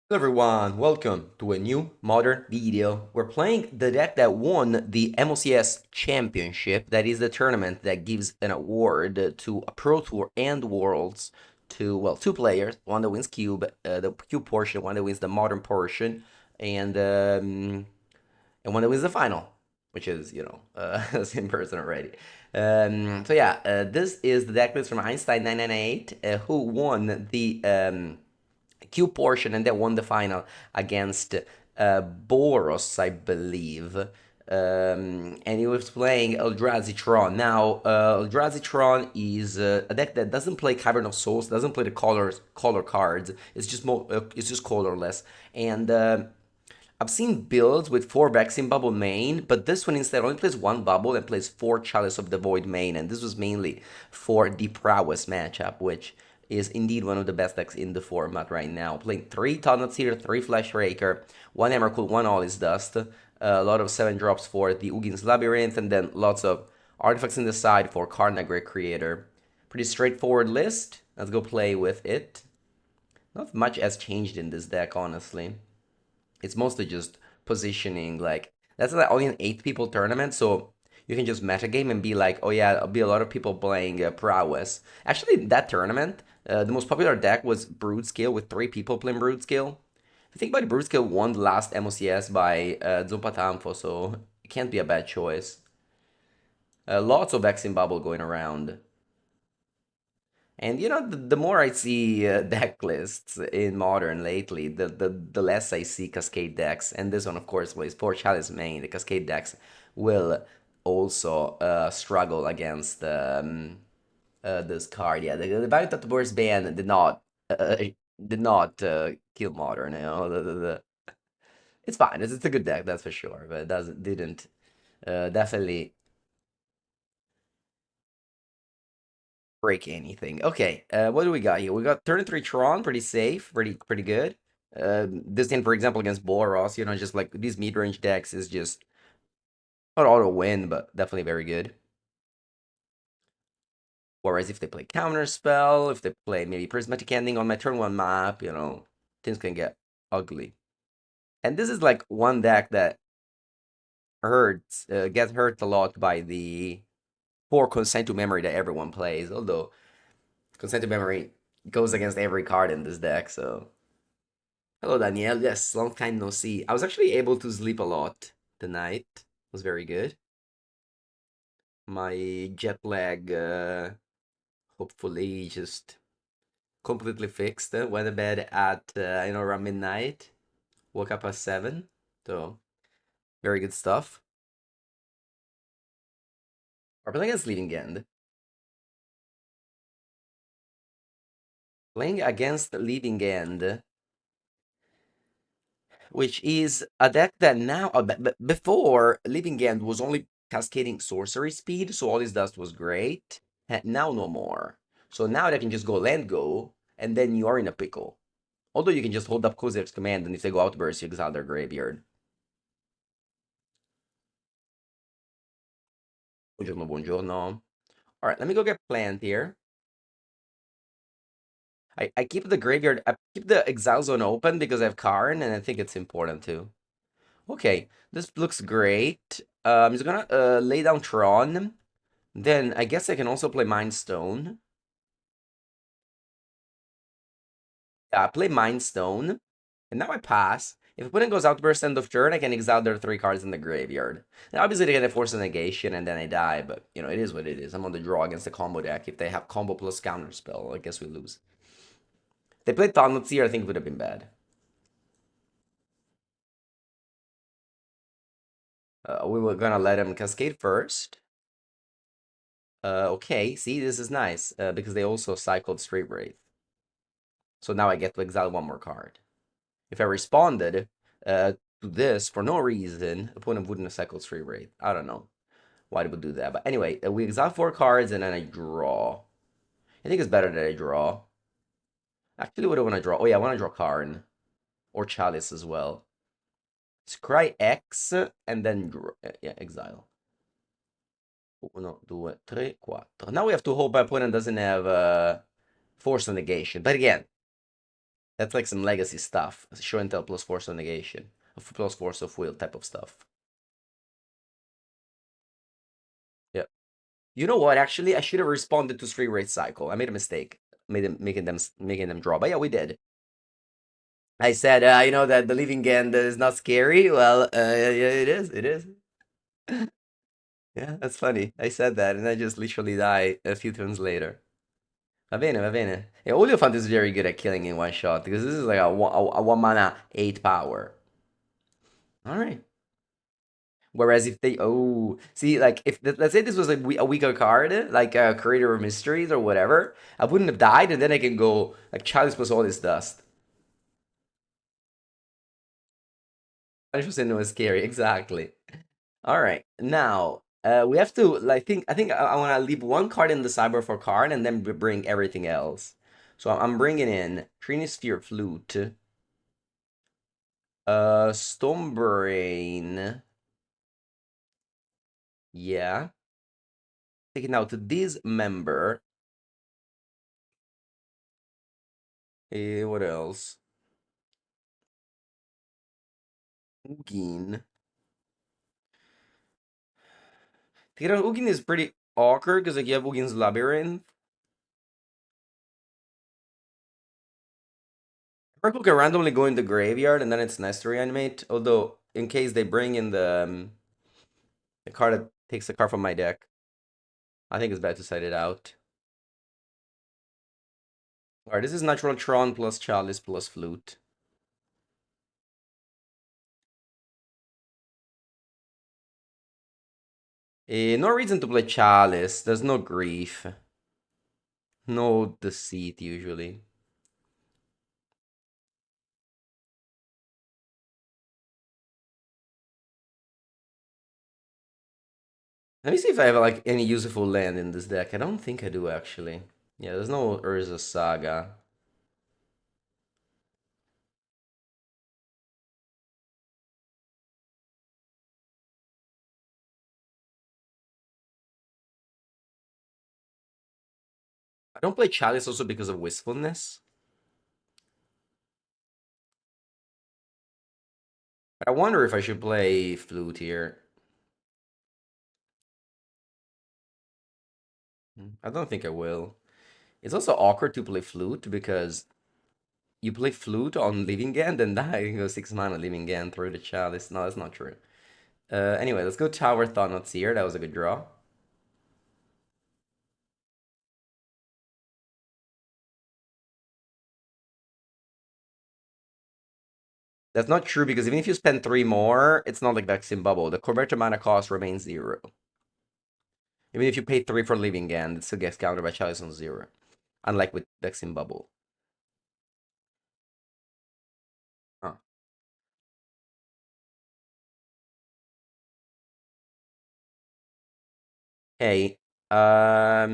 Hello everyone, welcome to a new modern video. We're playing the deck that won the MOCS Championship. That is the tournament that gives an award to a Pro Tour and Worlds to, well, two players. One that wins the Cube portion, one that wins the Modern portion, and one that wins the final, which is, same person already. This is the deck list from Einstein 998, who won the Q portion and then won the final against Boros, I believe. And he was playing Eldrazi Tron. Now, Eldrazi Tron is a deck that doesn't play Cavern of Souls, doesn't play the color cards. It's just colorless. And I've seen builds with 4 Vexing Bubble main, but this one instead only plays 1 bubble and plays 4 Chalice of the Void main, and this was mainly for the Prowess matchup, which is indeed one of the best decks in the format right now. Playing 3 Tunnel Seer, 3 Flash Raker, 1 Emrakul, 1 All is Dust, a lot of 7 drops for the Ugin's Labyrinth, and then lots of artifacts in the side for Karnagre Creator. Pretty straightforward list. Let's go play with it. Not much has changed in this deck, honestly. It's mostly just positioning. Like, that's like only an 8 people tournament, so you can just metagame and be like, oh yeah, there'll be a lot of people playing Prowess. Actually, that tournament, the most popular deck was Broodskill with 3 people playing Broodskill. If you think about it, Broodskill won the last MOCS by Zompatamfo, so it can't be a bad choice. Lots of Vexing Bubble going around. And the more I see deck lists in Modern lately, the less I see Cascade decks. And this one, of course, was for Chalice main. The Cascade decks will also struggle against this card. Yeah, the Violet Burst ban did not kill Modern. It's fine. It's a good deck, that's for sure. But it doesn't didn't definitely break anything. Okay, what do we got here? We got turn 3 Tron, pretty safe, pretty good. This thing, for example, against Boros, just like these mid-range decks is just not auto win, but definitely very good. Whereas if they play Counterspell, if they play maybe Prismatic Ending on my turn 1 map, things can get ugly. And this is like one deck that gets hurt a lot by the poor consent to memory that everyone plays, although consent to memory goes against every card in this deck, so. Hello, Danielle. Yes, long time no see. I was actually able to sleep a lot tonight. It was very good. My jet lag, hopefully, just completely fixed. Went to bed at, around midnight. Woke up at 7. So, very good stuff. We're playing against Leading End. Playing against Leading End, which is a deck that now, before Leading End was only cascading sorcery speed, so all his dust was great. Now no more. So now they can just go land go, and then you are in a pickle. Although you can just hold up Kozilek's command, and if they go outburst, you exile their graveyard. Buongiorno, buongiorno. Alright, let me go get plant here. I keep the graveyard, I keep the exile zone open because I have Karn, and I think it's important too. Okay, this looks great. I'm just gonna lay down Tron. Then I guess I can also play Mind Stone. Yeah, I play Mind Stone. And now I pass. If opponent goes Outburst end of turn, I can exile their 3 cards in the graveyard. Now, obviously, they get a Force of Negation and then I die, but, it is what it is. I'm on the draw against the combo deck. If they have combo plus counter spell, I guess we lose. If they played Thoughtless here, I think it would have been bad. We were gonna let him Cascade first. Okay, see, this is nice, because they also cycled Straight Wraith. So now I get to exile 1 more card. If I responded to this for no reason, opponent wouldn't have cycled Straight Wraith. I don't know why they would do that. But anyway, we exile 4 cards and then I draw. I think it's better that I draw. Actually, what do I want to draw? Oh, yeah, I want to draw Karn. Or Chalice as well. Scry X and then draw. Yeah, exile. 1, 2, 3, 4. Now we have to hope my opponent doesn't have Force of Negation. But again, That's like some legacy stuff. Show and tell plus force of negation. Plus force of will type of stuff. Yeah. You know what? Actually, I should have responded to Street Rate Cycle. I made a mistake. Making them draw. But yeah, we did. I said, you know that the living end is not scary. Well, yeah, it is. It is. Yeah, that's funny. I said that, and I just literally die a few turns later. Va bene, va bene. Yeah, Oleophant is very good at killing in one shot because this is like a one mana 8 power. All right. Whereas if they see like if let's say this was a weaker card like Creator of Mysteries or whatever, I wouldn't have died, and then I can go like Chalice plus all this dust. 100% was scary, exactly. All right, now we have to like I think I want to leave one card in the cyber for card and then bring everything else. So I'm bringing in Trinisphere Flute, Stonebrain, yeah. Taking out this member. What else? Ugin. Taking out Ugin is pretty awkward because like you have Ugin's Labyrinth. Purple can randomly go in the graveyard and then it's nice to reanimate. Although, in case they bring in the card that takes the card from my deck, I think it's bad to side it out. Alright, this is Natural Tron plus Chalice plus Flute. No reason to play Chalice. There's no grief. No deceit, usually. Let me see if I have like any useful land in this deck. I don't think I do, actually. Yeah, there's no Urza Saga. I don't play Chalice also because of Wistfulness. I wonder if I should play Flute here. I don't think I will. It's also awkward to play Flute because you play Flute on Living End and die. You go 6 mana Living End through the Chalice. No, that's not true. Anyway, let's go Tower Thought here. That was a good draw. That's not true because even if you spend 3 more, it's not like Vexing Bubble. The converted mana cost remains 0. Even if you pay 3 for Living End, it still gets countered by Chalice on 0. Unlike with Vexing Bubble. Huh. Hey, but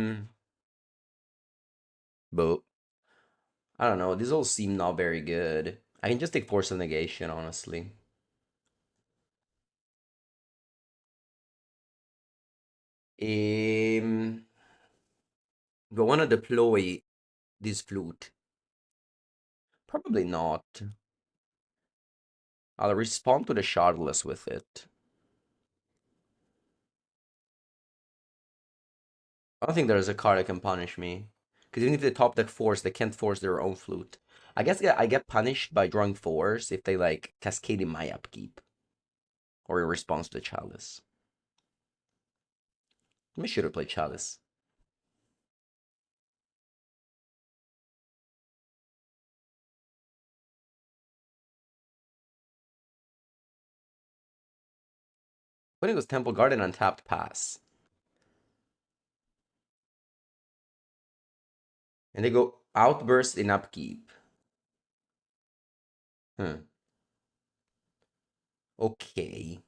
I don't know. These all seem not very good. I can just take Force of Negation, honestly. Um, do I want to deploy this flute? Probably not. I'll respond to the Shardless with it. I don't think there's a card that can punish me. Because even if they top deck force, they can't force their own flute. I guess I get punished by drawing force if they like cascade in my upkeep. Or in response to the Chalice. I should have played Chalice. When it was Temple Garden untapped pass. And they go Outburst in upkeep. Okay.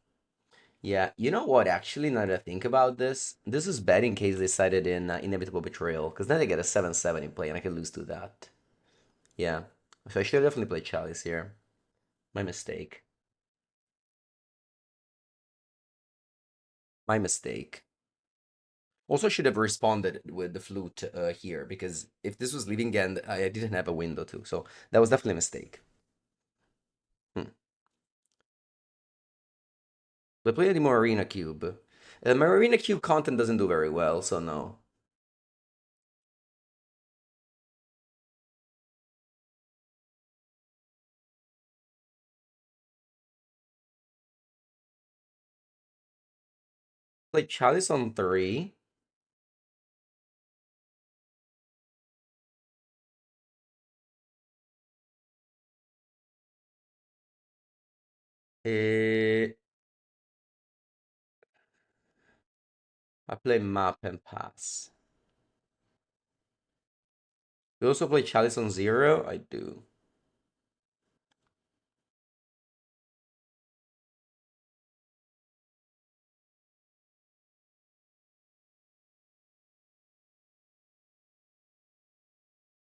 Yeah, you know what? Actually, now that I think about this, this is bad in case they cited in Inevitable Betrayal, because then they get a 7/7 in play, and I can lose to that. Yeah, so I should definitely play Chalice here. My mistake. My mistake. Also, should have responded with the flute here, because if this was leaving end, I didn't have a window too. So that was definitely a mistake. Hmm. We play any more Arena Cube. My Arena Cube content doesn't do very well, so no. Play Chalice on 3. Eh, I play Map and Pass. You also play Chalice on 0? I do.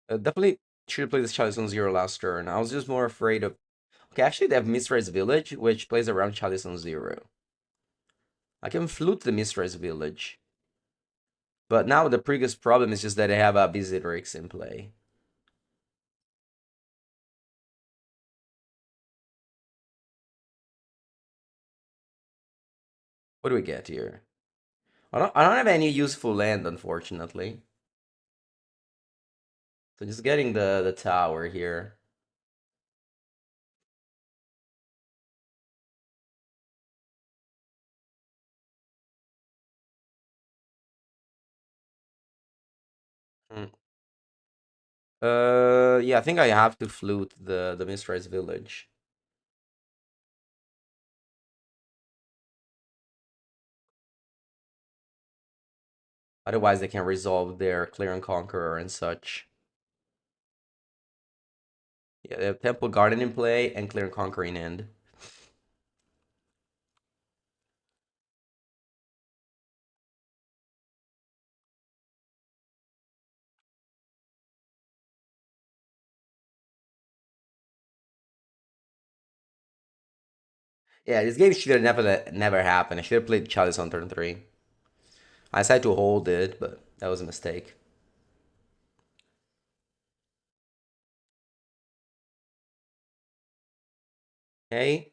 Definitely should have played this Chalice on 0 last turn. I was just more afraid of. Okay, actually, they have Mistrais Village, which plays around Chalice on 0. I can flute the Mistrais Village. But now the biggest problem is just that I have a Visitrix in play. What do we get here? I don't have any useful land, unfortunately. So just getting the tower here. Hmm. Yeah, I think I have to flute the Mistrais Village. Otherwise, they can resolve their Clear and Conqueror and such. Yeah, they have Temple Garden in play and Clear and Conquer in end. Yeah, this game should have never happened. I should have played Chalice on turn 3. I decided to hold it, but that was a mistake. Okay,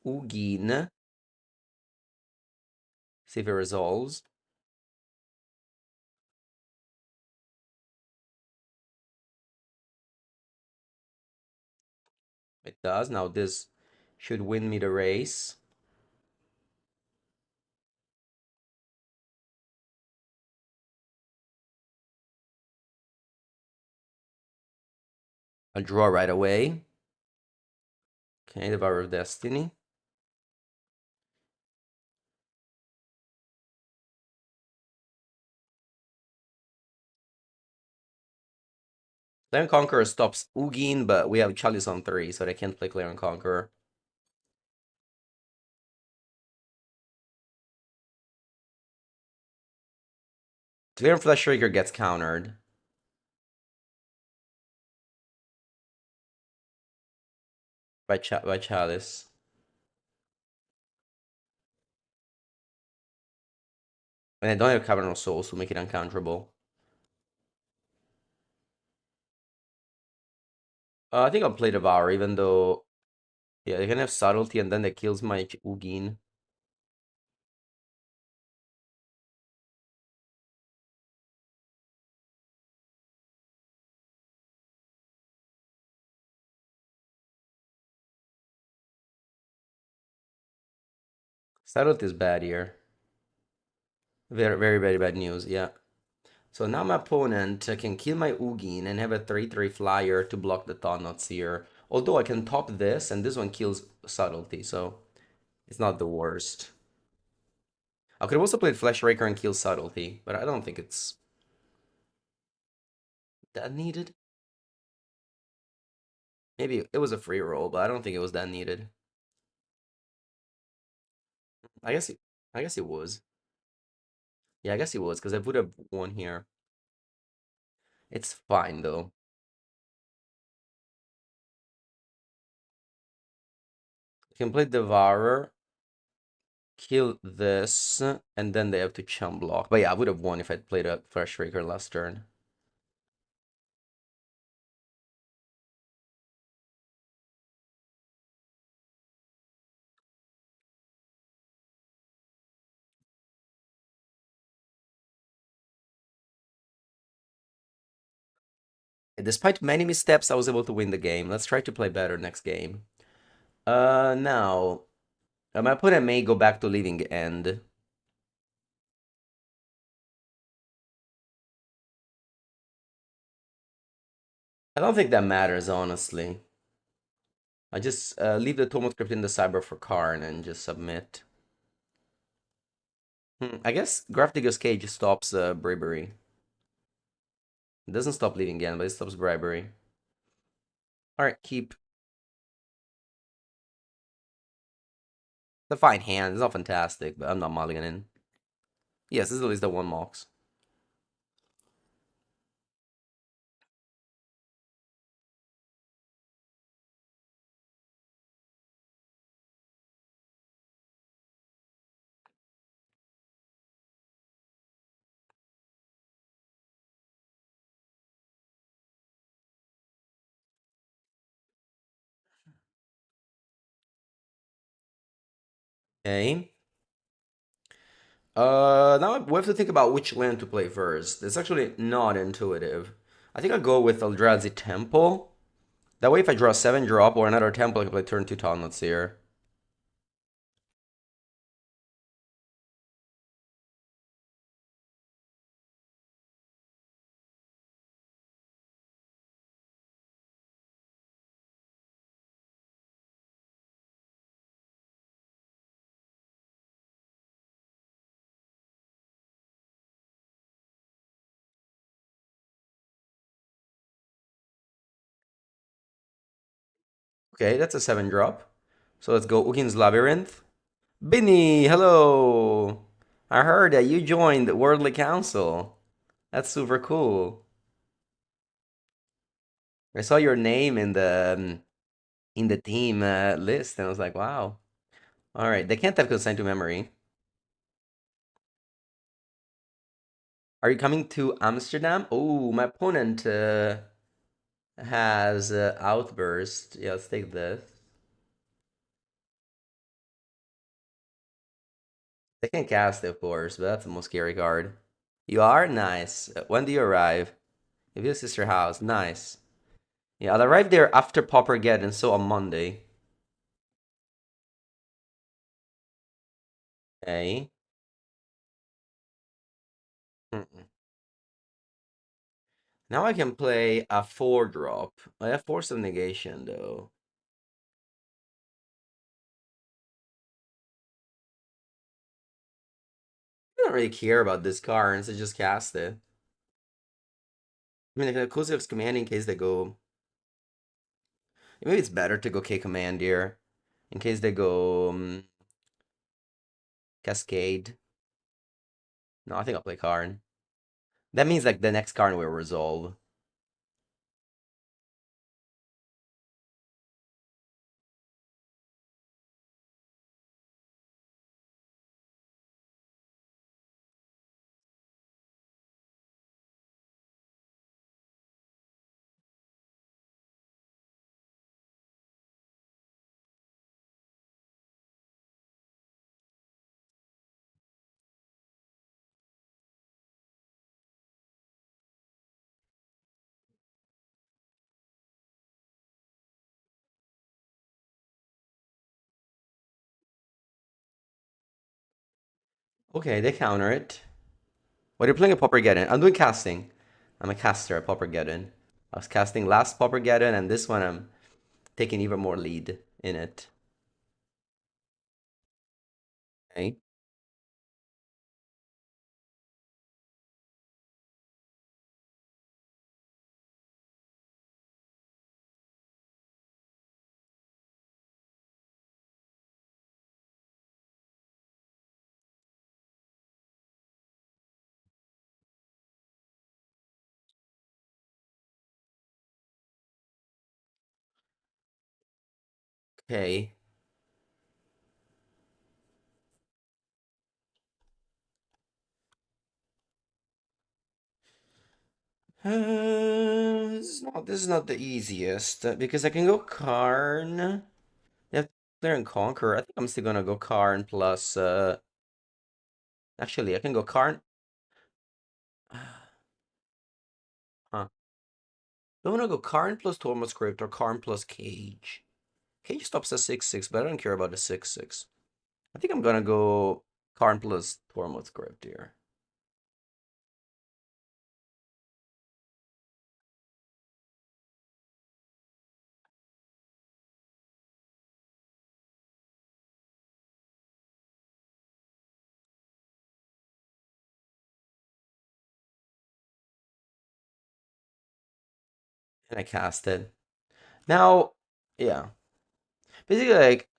Ugin. See if it resolves. It does. Now this should win me the race. I'll draw right away. Okay, the Power of Destiny. Clear and Conqueror stops Ugin, but we have Chalice on 3, so they can't play Clear and Conqueror. Clear and Flesh Trigger gets countered by Chalice. And I don't have Cavern of Souls to make it uncounterable. I think I'll play Devour, even though... Yeah, they can have Subtlety, and then that kills my Ugin. Subtlety is bad here. Very, very, very bad news, yeah. So now my opponent can kill my Ugin and have a 3/3 flyer to block the Thought-Knots here. Although I can top this, and this one kills Subtlety, so it's not the worst. I could have also played Flesh Raker and kill Subtlety, but I don't think it's that needed. Maybe it was a free roll, but I don't think it was that needed. I guess it, I guess it was. Yeah, I guess it was, because I would have won here. It's fine, though. I can play Devourer. kill this, and then they have to chum block. But yeah, I would have won if I'd played a Fresh Raker last turn. Despite many missteps, I was able to win the game. Let's try to play better next game. Now, my opponent may go back to Living End. I don't think that matters, honestly. I just leave the Tomod Crypt in the Cyber for Karn and just submit. I guess Grafdigger's Cage stops Bravery. It doesn't stop Living End, but it stops Bribery. Alright, keep. It's a fine hand. It's not fantastic, but I'm not mulliganing. Yes, this is at least the one Mox. Okay. Now we have to think about which land to play first. It's actually not intuitive. I think I'll go with Eldrazi Temple. That way, if I draw a 7 drop or another temple, I can play turn 2 Talon's here. Okay, that's a 7 drop. So let's go Ugin's Labyrinth. Binny, hello! I heard that you joined Worldly Council. That's super cool. I saw your name in the team list, and I was like, wow. All right, they can't have consigned to memory. Are you coming to Amsterdam? Oh, my opponent has Outburst. Yeah, let's take this. They can cast it, of course, but that's the most scary card. You are? Nice. When do you arrive? If your sister house. Nice. Yeah, I'll arrive there after Poppergeddon, so on Monday. Okay. Mm-mm. Now I can play a 4 drop. I have Force of Negation, though. I don't really care about this card, so just cast it. I mean, like, Kozev's command in case they go. Maybe it's better to go K command here. In case they go Cascade. No, I think I'll play Karn. That means like the next Karn will resolve. Okay, they counter it. What are you playing at Poppergeddon? I'm doing casting. I'm a caster at Poppergeddon. I was casting last Poppergeddon, and this one I'm taking even more lead in it. Okay. Okay. This is not the easiest because I can go Karn. They have Clear and Conquer. I think I'm still gonna go Karn plus. Actually, I can go Karn. Huh. Do I wanna go Karn plus Tormod Script or Karn plus Cage? Cage stops at 6/6, but I don't care about the 6/6. I think I'm gonna go Karn plus Tormod Script here. And I cast it. Now, yeah. Basically, like,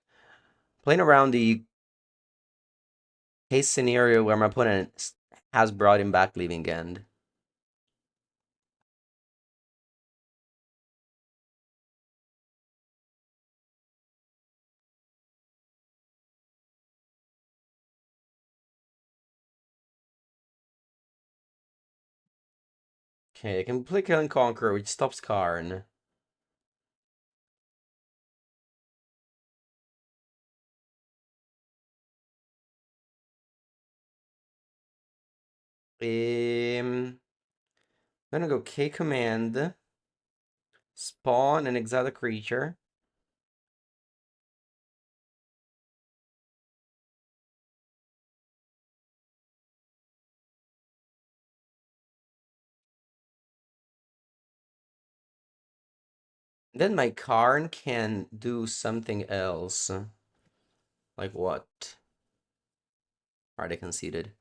playing around the case scenario where my opponent has brought him back leaving end. Okay, I can play Kill and Conquer, which stops Karn. I'm gonna go K command, spawn and exile a creature. Then my Karn can do something else. Like what? Alright, I conceded.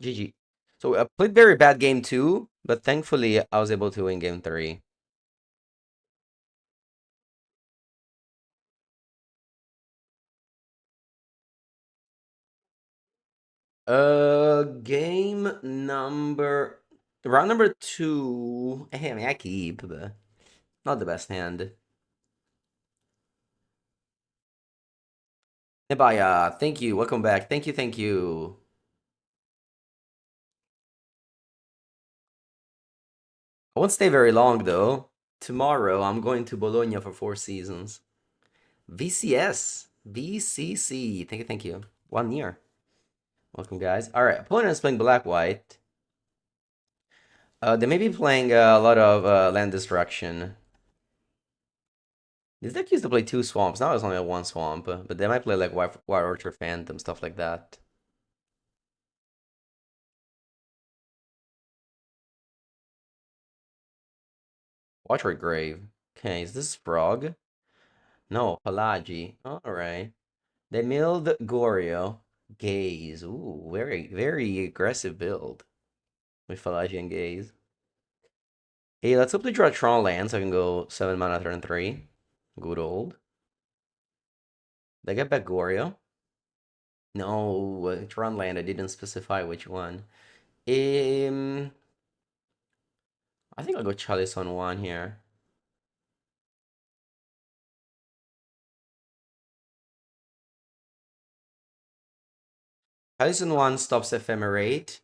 GG. So I played very bad game 2, but thankfully I was able to win game 3. Game number round number 2. Hey, I mean I keep, but not the best hand. Nebaya, thank you. Welcome back. Thank you, thank you. I won't stay very long though. Tomorrow I'm going to Bologna for 4 seasons. VCS. VCC. Thank you, thank you. 1 year. Welcome, guys. All right, opponent is playing black white. They may be playing a lot of land destruction. This deck used to play 2 swamps. Now it's only 1 swamp, but they might play like White Orchard Phantom, stuff like that. Watchword Grave. Okay, is this Frog? No, Pelagi. All right. They milled Goryo. Gaze. Ooh, very, very aggressive build with Pelagi and Gaze. Hey, let's hope they draw Tron land so I can go 7 mana turn 3. Good old. They get back Goryo. No, Tron land. I didn't specify which one. Um, I think I'll go Chalice on 1 here. Chalice on 1 stops Ephemerate.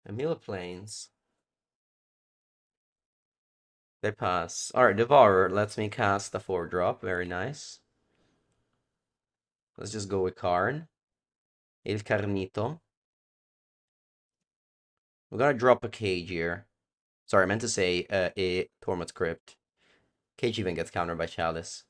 Emila Plains. They pass. Alright, Devourer lets me cast a 4-drop. Very nice. Let's just go with Karn. El Carnito. We're gonna drop a Cage here. Sorry, I meant to say a Tormod's Crypt. Cage even gets countered by Chalice.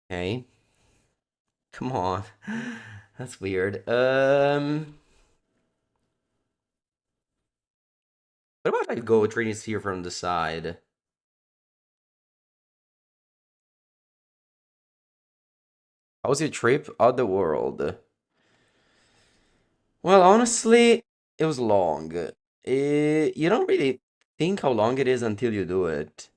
Okay. Come on. That's weird. What about if I go Trini Sphere from the side? How was your trip out the world? Well, honestly, it was long. You don't really think how long it is until you do it.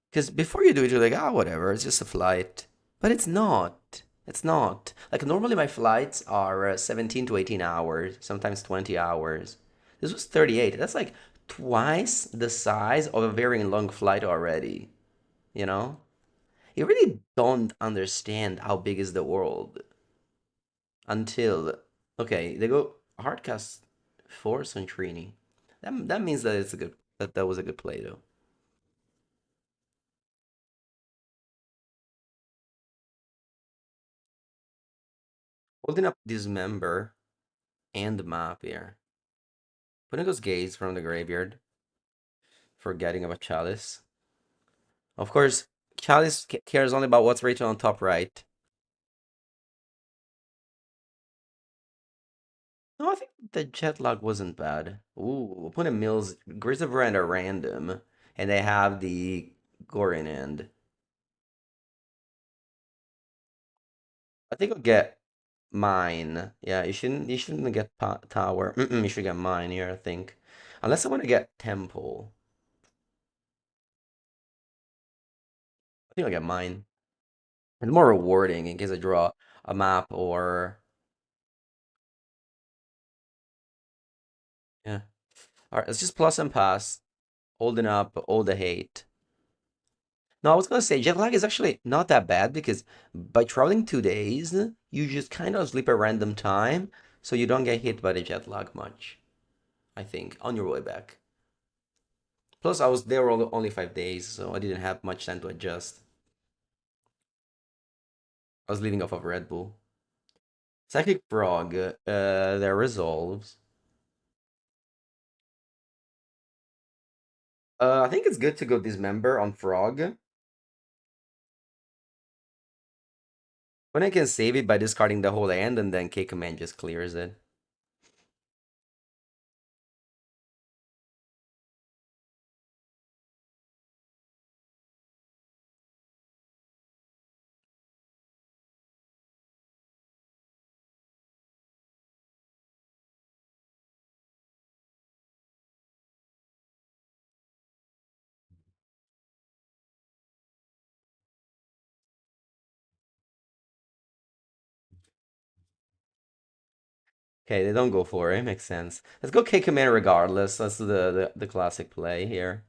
Because before you do it, you're like, ah, whatever, it's just a flight. But it's not. It's not. Like, normally my flights are 17 to 18 hours, sometimes 20 hours. This was 38. That's like twice the size of a very long flight already, you know? You really don't understand how big is the world until, okay, they go hardcast force on Trini. That means that it's a good, that was a good play though. Holding up Dismember and the map here. Putting those gates from the graveyard. Forgetting about Chalice. Of course, Chalice cares only about what's written on top right. No, I think the jet lag wasn't bad. Ooh, opponent mills Grizzlebrand are random, and they have the Gorin end. I think I'll get mine. Yeah, you shouldn't get tower. You should get mine here, I think. Unless I want to get temple. I think I'll get mine. It's more rewarding in case I draw a map or yeah. All right, let's just plus and pass. Holding up all the hate. No, I was gonna say jet lag is actually not that bad because by traveling 2 days, you just kind of sleep at random time, so you don't get hit by the jet lag much, I think, on your way back. Plus, I was there only 5 days, so I didn't have much time to adjust. I was living off of Red Bull. Psychic Frog, their resolves. I think it's good to go Dismember on Frog. When I can save it by discarding the whole hand and then K command just clears it. Okay, they don't go for it. Makes sense. Let's go K command regardless. That's the classic play here.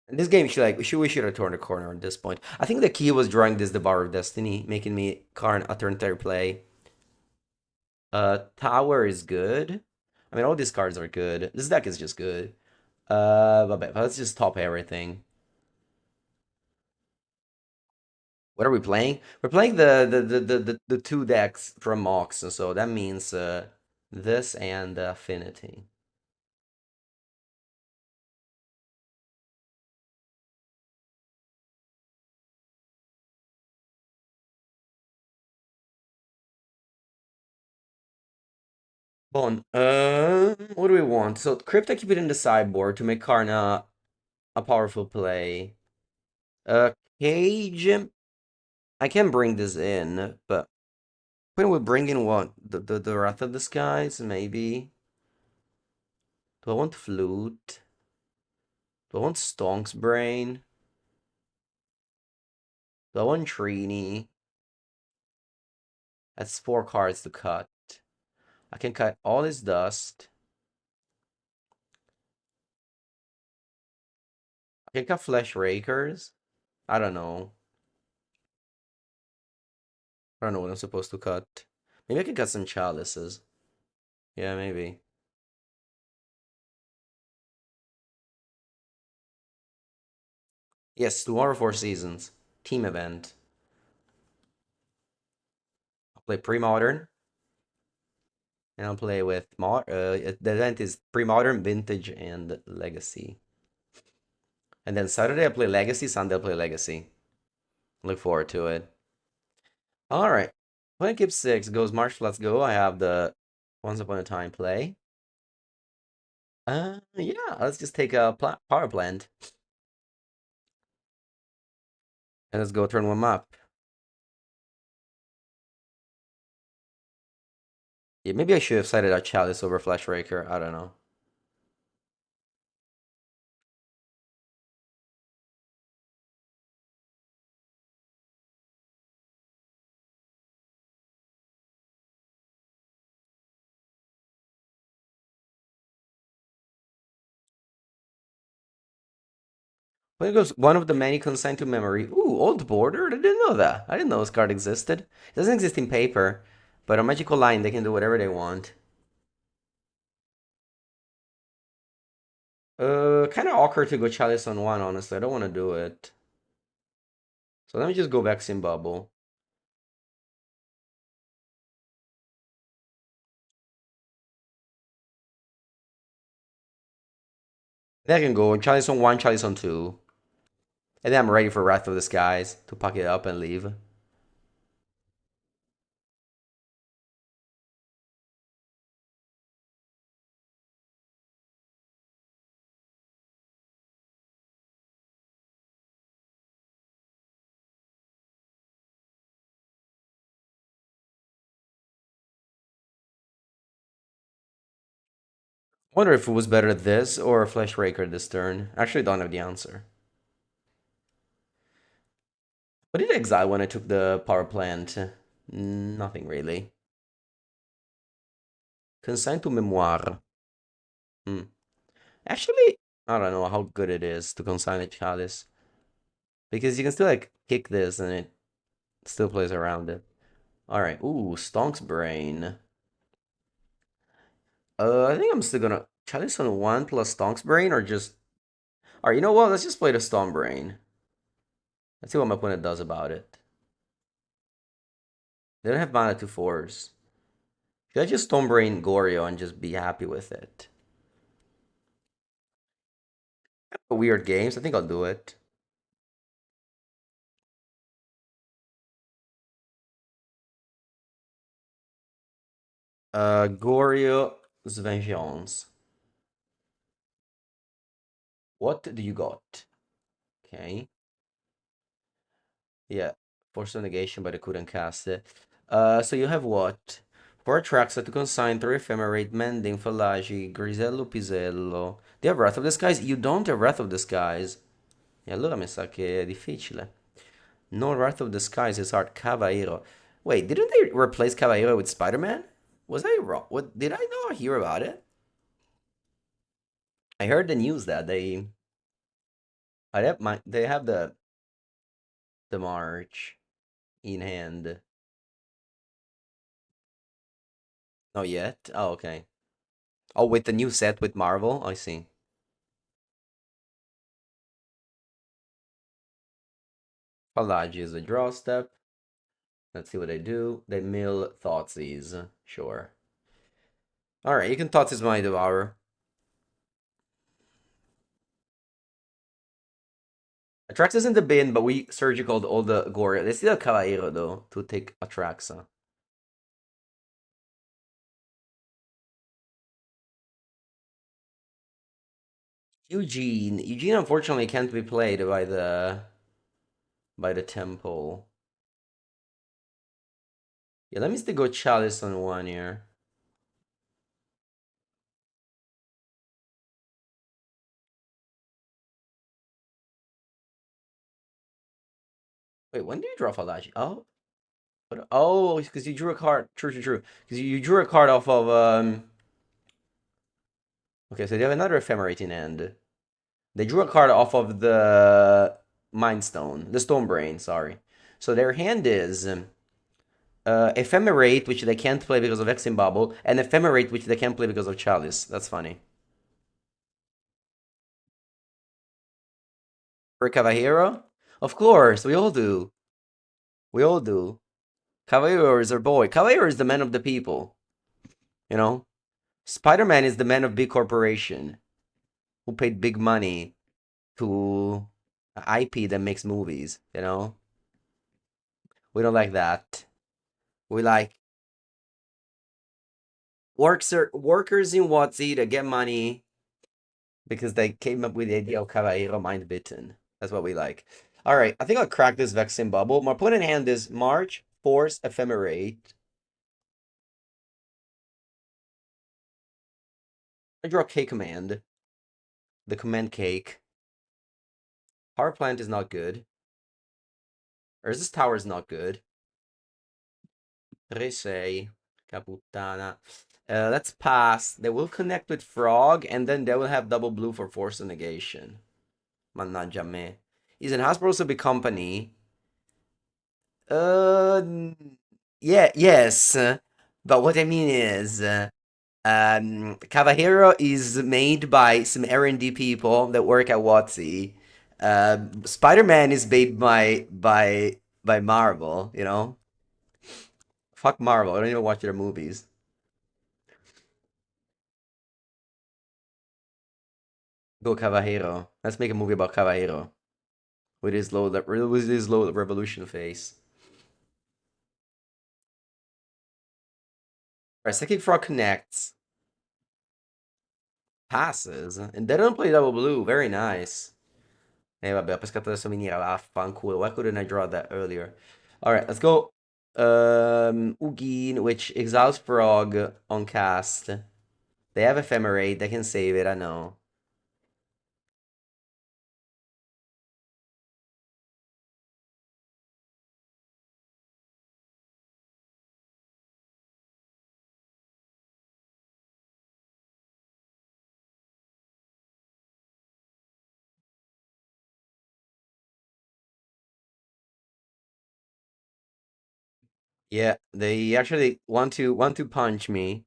In this game, we should have turned a corner at this point. I think the key was drawing this the Bar of Destiny, making me Karn a turn 3 play. Tower is good. I mean, all these cards are good. This deck is just good. But let's just top everything. What are we playing? We're playing the two decks from Mox, so that means this and Affinity. Bon, what do we want? So Crypta keep it in the sideboard to make Karna a powerful play. Uh, Cage, I can bring this in, but when we bring in what? The Wrath of the Skies, maybe? Do I want Flute? Do I want Stonk's Brain? Do I want Trini? That's 4 cards to cut. I can cut all his dust. I can cut Flesh Rakers. I don't know. I don't know what I'm supposed to cut. Maybe I can cut some Chalices. Yeah, maybe. Yes, tomorrow Four Seasons. Team event. I'll play pre-modern. And I'll play with the event is pre-modern, vintage, and legacy. And then Saturday I play legacy, Sunday I play legacy. Look forward to it. All right. When it keeps 6 goes March, let's go. I have the Once Upon a Time play. Yeah, let's just take a power plant. And let's go turn one up. Yeah, maybe I should have cited out Chalice over Flashbreaker. I don't know. When it goes, one of the many consigned to memory. Ooh, old border? I didn't know that. I didn't know this card existed. It doesn't exist in paper, but on Magical Line they can do whatever they want. Kind of awkward to go Chalice on one, honestly. I don't want to do it. So let me just go back Sim Bubble. Then I can go Chalice on one, Chalice on two. And then I'm ready for Wrath of the Skies to pack it up and leave. I wonder if it was better this or Flashbreaker this turn. Actually, don't have the answer. What did I exile when I took the power plant? Nothing really. Consign to Memoire. Hmm. Actually, I don't know how good it is to consign a Chalice. Because you can still like kick this and it still plays around it. Alright, ooh, Stonk's Brain. I think I'm still gonna Chalice on one plus Stonk's Brain or just... Alright, you know what? Let's just play the Stomp Brain. Let's see what my opponent does about it. They don't have mana to force. Should I just Stone Brain Goryo and just be happy with it? Weird games. I think I'll do it. Goryo's Vengeance. What do you got? Okay. Yeah. Force of negation, but I couldn't cast it. So you have what? 4 Traxa to consign, 3 Ephemerate, Mending, Falagi, Grisello, Pisello. Do you have Wrath of the Skies? You don't have Wrath of the Skies. E allora mi sa che è difficile. No Wrath of the Skies is hard. Cavallero. Wait, didn't they replace Cavallero with Spider-Man? Was I wrong? What did I not hear about it? I heard the news that they have the March in hand. Not yet. Oh, okay. Oh, with the new set with Marvel, I see. Palagi is a draw step. Let's see what they do. They mill Thoughtseize. Sure. Alright, you can Thoughtseize my Devour. Atraxa's in the bin, but we surgicaled all the Goryo. They still have Caballero, though, to take Atraxa. Eugene. Eugene, unfortunately, can't be played by the temple. Yeah, let me still go Chalice on one here. Wait, when do you draw Falaji? Oh, oh, because you drew a card. True, true, true. Because you drew a card off of Okay, so they have another Ephemerate in hand. They drew a card off of the Mind Stone, the Stone Brain. Sorry. So their hand is Ephemerate, which they can't play because of Exim Bubble, and Ephemerate, which they can't play because of Chalice. That's funny. For Cavallero? Of course, we all do. We all do. Cavallero is our boy. Cavallero is the man of the people. You know? Spider-Man is the man of big corporation who paid big money to IP that makes movies, you know? We don't like that. We like workers in WotC that get money because they came up with the idea of Caballero Mind Bitten. That's what we like. All right, I think I'll crack this Vexing Bubble. My opponent hand is March, Force, Ephemerate. I draw K command. The command cake. Power plant is not good. Or is this tower is not good? 3-6. Caputtana. Let's pass. They will connect with Frog, and then they will have double blue for Force and Negation. Mannaggia me. He's in Hasbro's a big company. Uh, yeah, yes. But what I mean is, Cavallero is made by some R&D people that work at WotC. Spider-Man is made by Marvel, you know? Fuck Marvel. I don't even watch their movies. Go Cavallero. Let's make a movie about Cavallero with his low revolution face. Alright, Psychic Frog connects, passes, and they don't play double blue. Very nice. Vabbè, ho pescato adesso miniera, vaffanculo. Why couldn't I draw that earlier? Alright, let's go. Ugin, which exiles Frog on cast. They have Ephemerate, they can save it, I know. Yeah, they actually want to punch me.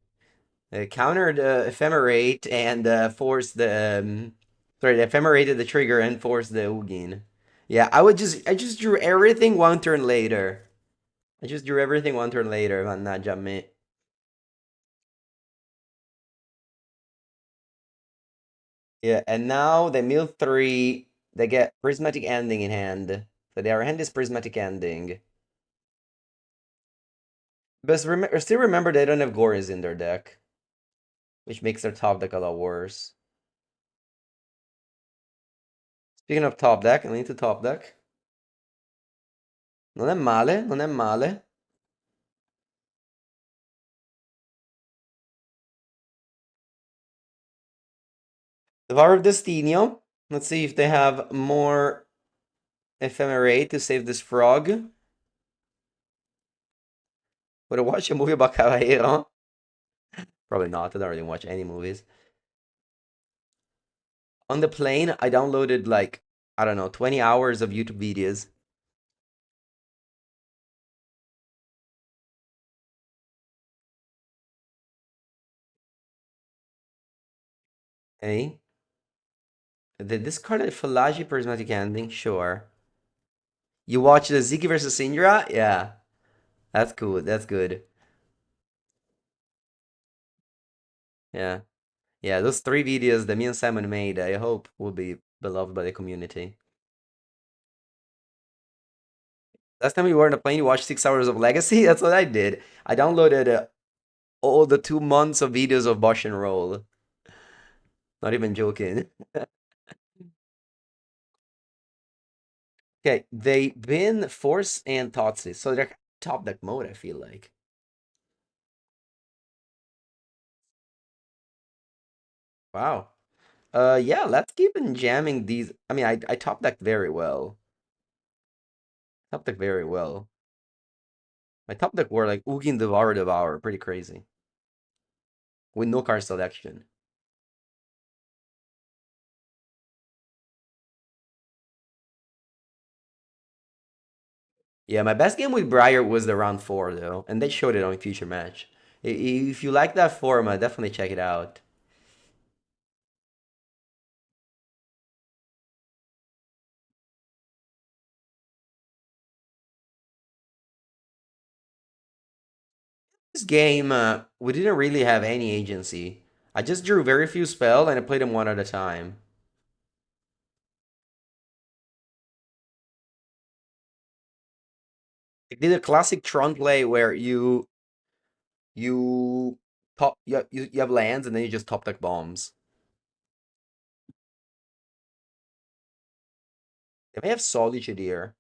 They countered Ephemerate and forced the sorry, they ephemerated the trigger and forced the Ugin. Yeah, I just drew everything one turn later. I just drew everything one turn later, mannaggia me. Yeah, and now they mill three. They get prismatic ending in hand. So their hand is prismatic ending. But still remember they don't have Gory's in their deck, which makes their top deck a lot worse. Speaking of top deck, I need to top deck. Non è male, non è male. Devour of Destinio. Let's see if they have more Ephemerate to save this frog. Would I watch a movie about Caballero? Probably not. I don't really watch any movies. On the plane, I downloaded like, I don't know, 20 hours of YouTube videos. Hey, the discarded Falaji prismatic ending? Sure. You watch the Ziki versus Syndra? Yeah. That's cool. That's good. Yeah. Yeah, those three videos that me and Simon made, I hope will be beloved by the community. Last time we were on a plane, you watched 6 hours of Legacy? That's what I did. I downloaded all the 2 months of videos of Bosch and Roll. Not even joking. Okay, they bin Force and Thoughtseize, so they're top deck mode, I feel like. Wow. Yeah, let's keep on jamming these. I mean, I top decked very well. Top deck very well. My top deck were like Ugin Devour, pretty crazy. With no card selection. Yeah, my best game with Briar was the round four though, and they showed it on Future Match. If you like that format, definitely check it out. This game, we didn't really have any agency. I just drew very few spell and I played them one at a time. I did a classic Tron play where you top you have lands and then you just top deck bombs. They may have Solitude here.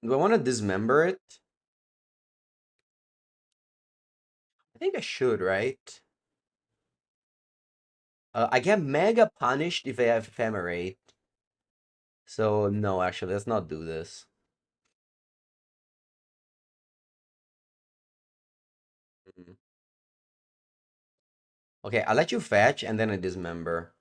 Do I want to dismember it? I think I should, right? I get mega punished if I have Ephemerate. So, no, actually, let's not do this. Mm. Okay, I'll let you fetch and then I dismember.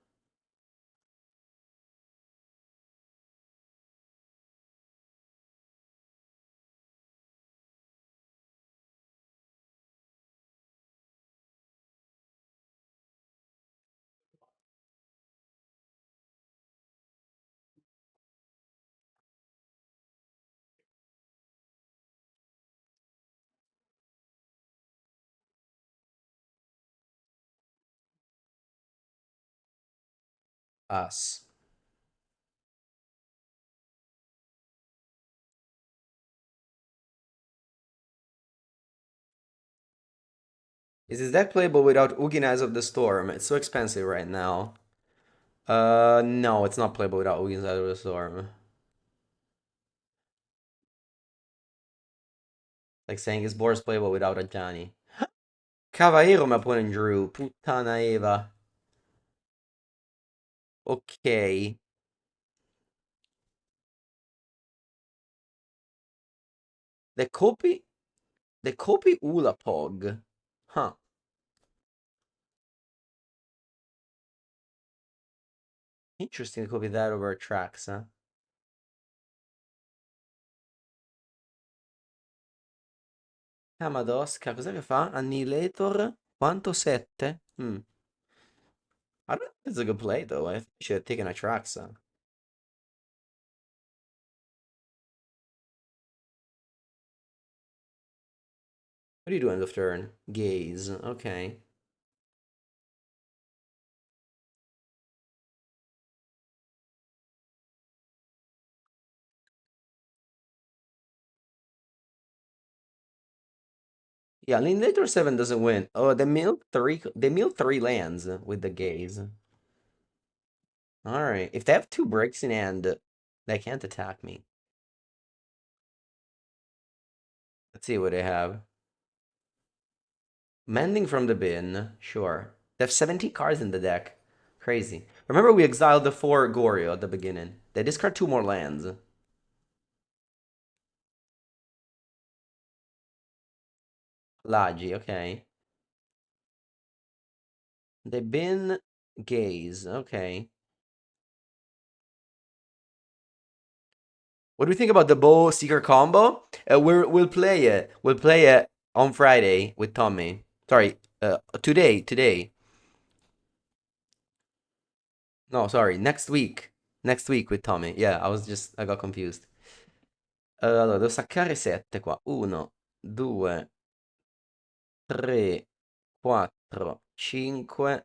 Us. Is this deck playable without Ugin Eyes of the Storm? It's so expensive right now. No, it's not playable without Ugin's Eyes of the Storm. Like saying is Boris playable without a Johnny. Cavaliero mi pone in Drew. Puttana Eva. Ok. The copy. The copy Ulapog. Huh. Interesting to copy that over tracks, huh? Kamadosca, cos'è che fa? Annihilator? Quanto? 7? I don't think it's a good play, though. I think you should have taken a Traxa. What do you do end of turn? Gaze. Okay. Yeah, Annihilator 7 doesn't win. Oh, they mill three lands with the gaze. Alright. If they have two bricks in hand, they can't attack me. Let's see what they have. Mending from the bin. Sure. They have 17 cards in the deck. Crazy. Remember we exiled the 4 Goryo at the beginning. They discard 2 more lands. Lagi, okay. They bin gaze, okay. What do we think about the bow seeker combo? We'll play it. We'll play it on Friday with Tommy. Sorry, today. No, sorry, next week. Next week with Tommy. Yeah, I got confused. Allora, devo staccare 7 qua. 1, 2, 3, 4, 5,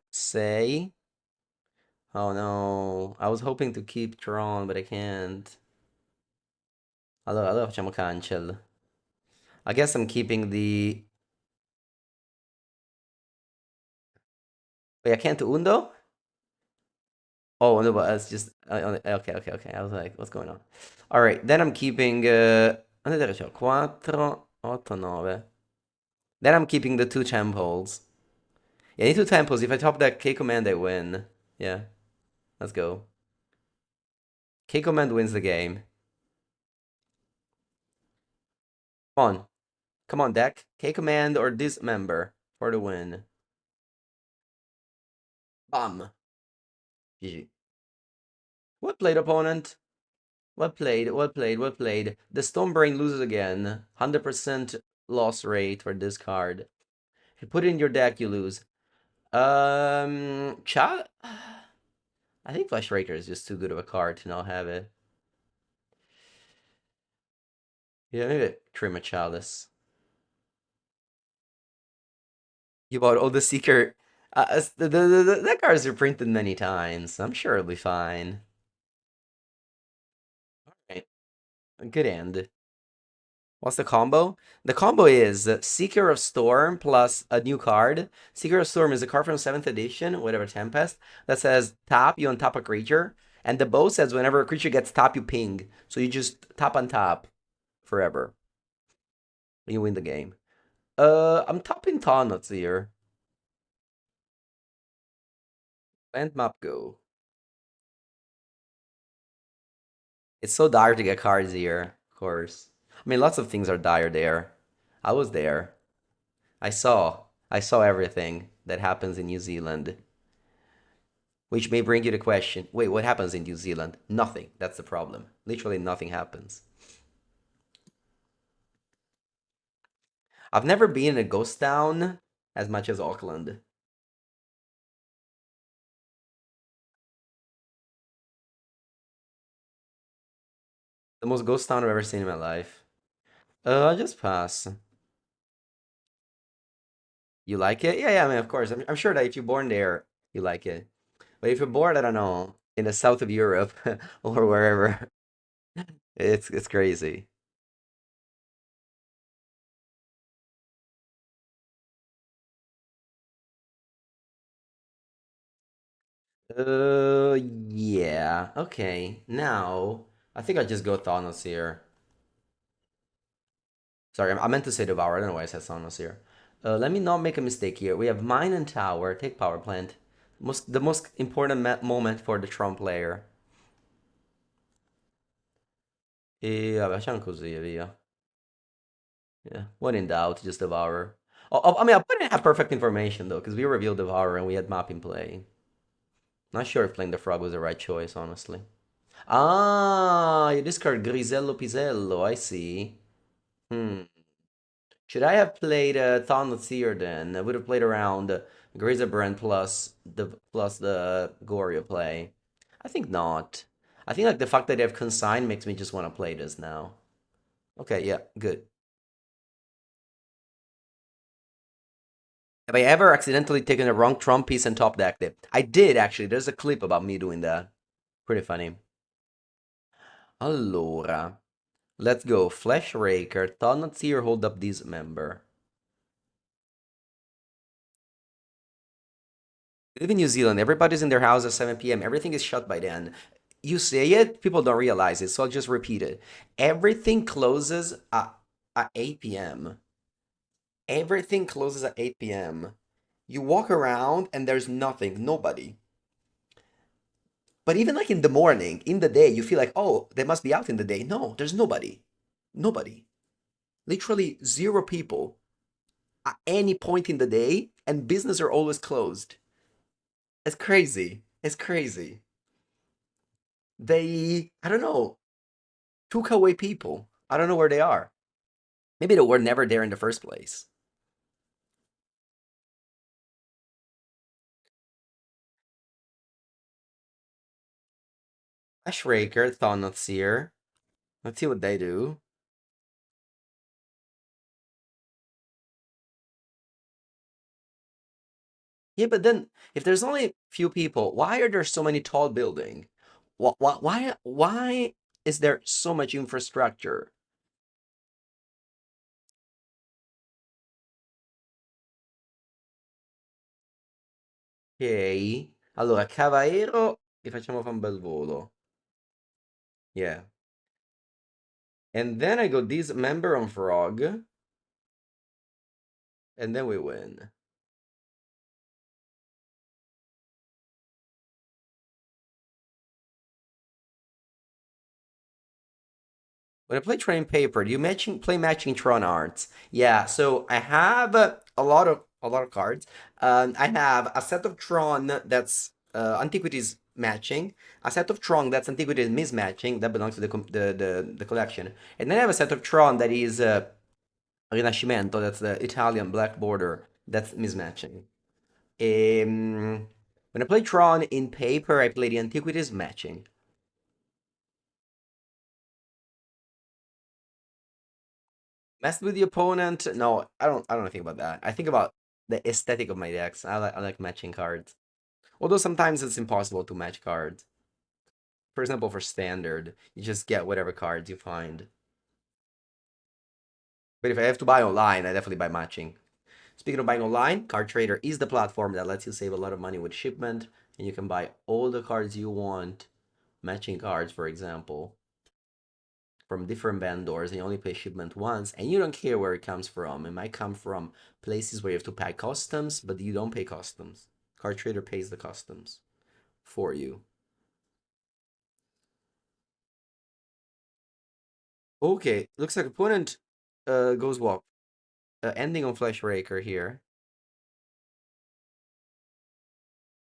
6. Oh no, I was hoping to keep Tron, but I can't. Allora facciamo cancel. I guess I'm keeping the... Wait, I can't do Undo? Oh, no, but it's just... okay. I was like, what's going on? Alright, then I'm keeping... Quante c'ho? 4, 8, 9. Then I'm keeping the 2 temples. Yeah, I need 2 temples. If I top that K command, I win. Yeah, let's go. K command wins the game. Come on. Come on, deck. K command or dismember for the win. Bam. GG. Well played, opponent. Well played, well played, well played. The Stone Brain loses again. 100% loss rate for this card. If you put it in your deck, you lose. Chat. I think Flash Raker is just too good of a card to not have it. Yeah, maybe trim a Chalice. You bought all the Seeker. That cards are printed many times. I'm sure it'll be fine. Alright. Good end. What's the combo? The combo is Seeker of Storm plus a new card. Seeker of Storm is a card from 7th edition, whatever Tempest, that says tap, you untap a creature. And the bow says whenever a creature gets tapped, you ping. So you just tap on tap forever. And you win the game. I'm tapping Taunuts here. Land map go. It's so dire to get cards here, of course. I mean, lots of things are dire there. I was there. I saw. I saw everything that happens in New Zealand. Which may bring you the question, wait, what happens in New Zealand? Nothing. That's the problem. Literally nothing happens. I've never been in a ghost town as much as Auckland. The most ghost town I've ever seen in my life. I'll just pass. You like it? Yeah, yeah, I mean, of course. I'm sure that if you're born there, you like it. But if you're born, I don't know, in the south of Europe or wherever, it's crazy. Yeah. Okay. Now, I think I just go Thanos here. Sorry, I meant to say Devour. I don't know why I said Thanos here. Let me not make a mistake here. We have Mine and Tower. Take Power Plant. The most important moment for the Tron player. E vabbè, facciamo così e via. Yeah. When in doubt, just Devour. I mean, I didn't have perfect information though, because we revealed Devour and we had map in play. Not sure if playing the Frog was the right choice, honestly. Ah, you discard Grisello Pisello. I see. Hmm. Should I have played Thonlethir then? I would have played around Grizabrand plus the Goryo play. I think not. I think like the fact that they have consign makes me just want to play this now. Okay, yeah, good. Have I ever accidentally taken a wrong Trump piece and top decked it? I did actually. There's a clip about me doing that. Pretty funny. Allora, let's go. Flesh Raker, Thonlethir, hold up this member. Live in New Zealand. Everybody's in their house at 7 p.m. Everything is shut by then. You say it, people don't realize it, so I'll just repeat it. Everything closes at 8 p.m. Everything closes at 8 p.m. You walk around and there's nothing, nobody. But even like in the morning, in the day, you feel like, oh, they must be out in the day. No, there's nobody. Nobody. Literally zero people at any point in the day, and business are always closed. It's crazy. It's crazy. I don't know, took away people. I don't know where they are. Maybe they were never there in the first place. Ashraker, Thonotseer. Let's see what they do. Yeah, but then if there's only few people, why are there so many tall building? Why is there so much infrastructure? Ok. Allora, Cavaliero e facciamo fa un bel volo. Yeah. And then I go this member on Frog, and then we win. When I play Train Paper, do you play matching Tron arts? Yeah, so I have a lot of cards. I have a set of Tron that's Antiquities matching, a set of Tron that's Antiquities mismatching that belongs to the collection, and then I have a set of Tron that is Rinascimento, that's the Italian black border that's mismatching. When I play Tron in paper, I play the Antiquities matching. Messed with the opponent? No, I don't think about that. I think about the aesthetic of my decks. I like matching cards. Although sometimes it's impossible to match cards. For example, for standard, you just get whatever cards you find. But if I have to buy online, I definitely buy matching. Speaking of buying online, Card Trader is the platform that lets you save a lot of money with shipment, and you can buy all the cards you want, matching cards, for example, from different vendors, and you only pay shipment once, and you don't care where it comes from. It might come from places where you have to pay customs, but you don't pay customs. Card Trader pays the customs for you. Okay, looks like opponent goes what? Ending on Flesh Raker here.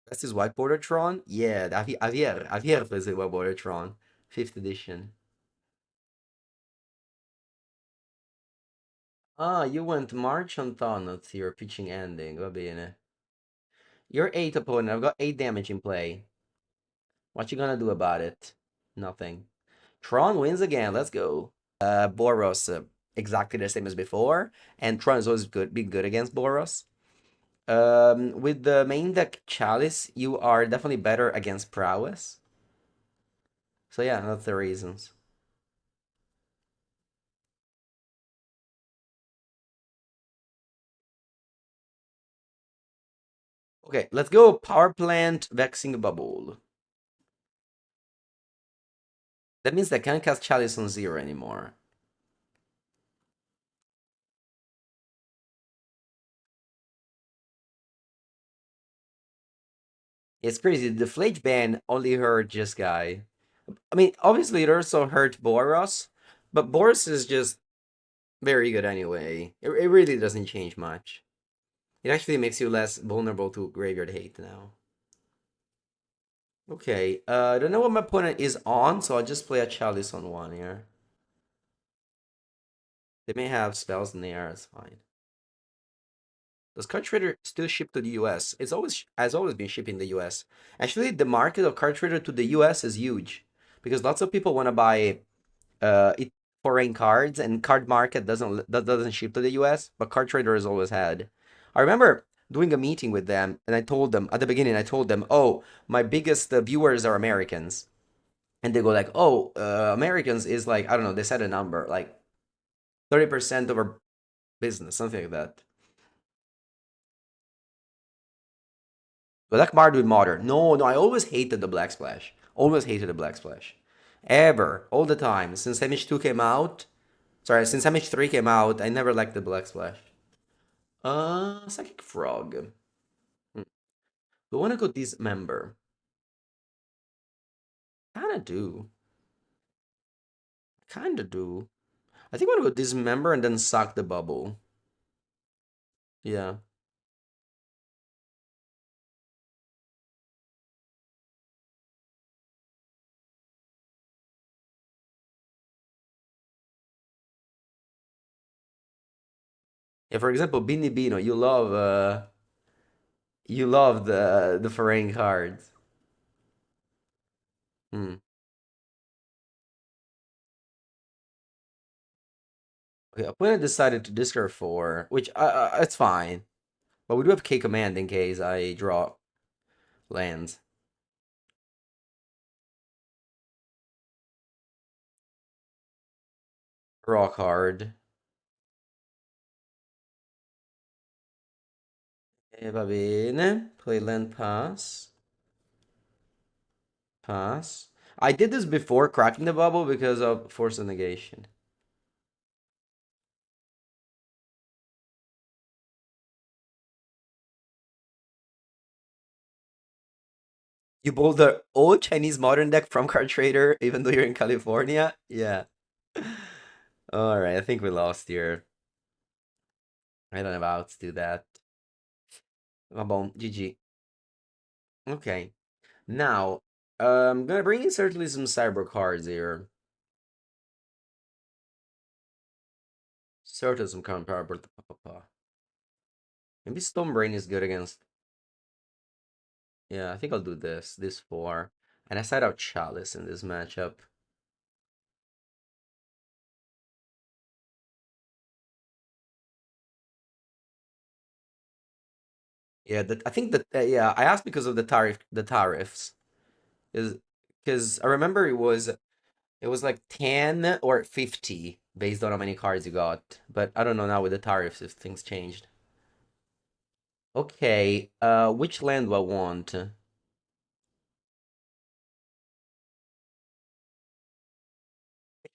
That's his white border Tron? Yeah, Javier plays the white border Tron. 5th edition. Ah, you went March on Thanatos here, pitching ending. Va bene. You're 8 opponent. I've got 8 damage in play. What you gonna do about it? Nothing. Tron wins again. Let's go. Boros, exactly the same as before. And Tron is always good, been good against Boros. With the main deck Chalice, you are definitely better against Prowess. So yeah, that's the reasons. Okay, let's go Power Plant Vexing Bubble. That means I can't cast Chalice on 0 anymore. It's crazy. The Flage ban only hurt this guy. I mean, obviously it also hurt Boros, but Boros is just very good anyway. It really doesn't change much. It actually makes you less vulnerable to graveyard hate now. Okay, I don't know what my opponent is on, so I'll just play a Chalice on 1 here. They may have spells in the air, it's fine. Does Card Trader still ship to the US? It's always has always been shipping the US. Actually, the market of Card Trader to the US is huge because lots of people want to buy foreign cards, and card market doesn't ship to the US, but Card Trader has always had. I remember doing a meeting with them, and I told them at the beginning, I told them, "Oh, my biggest viewers are Americans," and they go like, "Oh, Americans is like I don't know." They said a number like 30% of our business, something like that. Black Mardu with Modern. No, I always hated the Black Splash. Always hated the Black Splash. Ever. All the time. Since MH2 came out. Sorry, since MH3 came out, I never liked the Black Splash. Psychic Frog. Hmm. Do I want to go Dismember? Kinda do. Kinda do. I think I want to go Dismember and then suck the bubble. Yeah. Yeah, for example, Bini Bino, you love the foreign cards. Hmm. Okay, opponent decided to discard 4, which it's fine. But we do have K command in case I draw lands. Draw card. Va bene. Play land pass. Pass. I did this before cracking the bubble because of force of negation. You bought the old Chinese modern deck from Card Trader even though you're in California? Yeah. Alright, I think we lost here. I don't know how to do that. Bom, GG. Okay. Now, I'm gonna bring in certainly some cyber cards here. Certainly some comparable to Papa. Maybe Stonebrain is good against. Yeah, I think I'll do this 4. And I side out Chalice in this matchup. Yeah, I think that yeah, I asked because of the tariffs is because I remember it was like 10 or 50 based on how many cards you got. But I don't know now with the tariffs if things changed. Okay, which land do I want? Which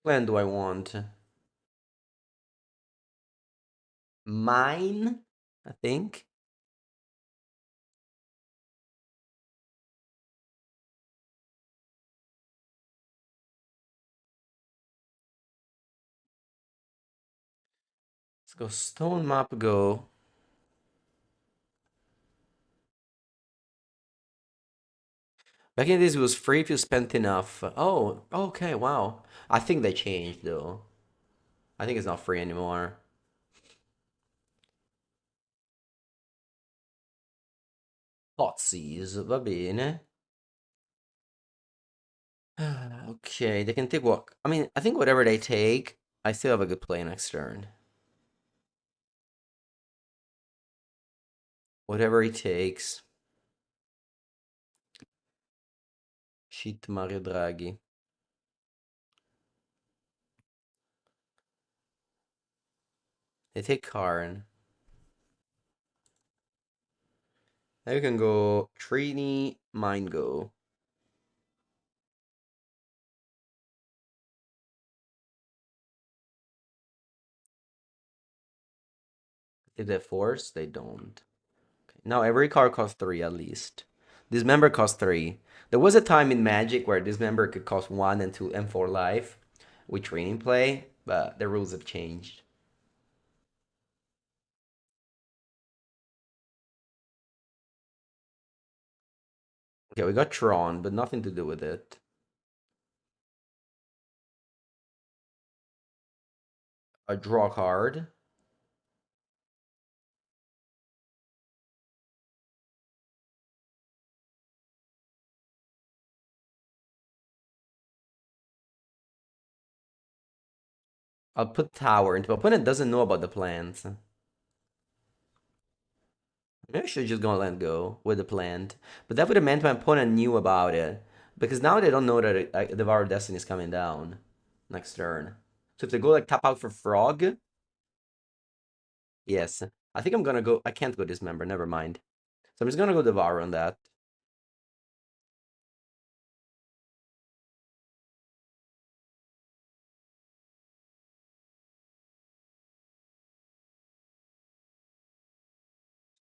land do I want? Mine, I think. Let's go stone map go. Back in the days, it was free if you spent enough. Oh, okay, wow. I think they changed though. I think it's not free anymore. Tozzies, va bene. Okay, they can take what? I mean, I think whatever they take, I still have a good play next turn. Whatever he takes. Shit, Mario Draghi. They take Karn. Now you can go Trini, Mind Go. If they force, they don't. Okay. Now every card costs 3 at least. Dismember costs 3. There was a time in Magic where Dismember could cost 1 and 2 and 4 life with training play, but the rules have changed. Okay, we got Tron, but nothing to do with it. A draw card. I'll put Tower into opponent doesn't know about the plans. Maybe I should just go and let go with the plant. But that would have meant my opponent knew about it. Because now they don't know that Devour of Destiny is coming down next turn. So if they go like tap out for Frog, yes. I think I'm gonna go. I can't go Dismember, never mind. So I'm just gonna go Devour on that.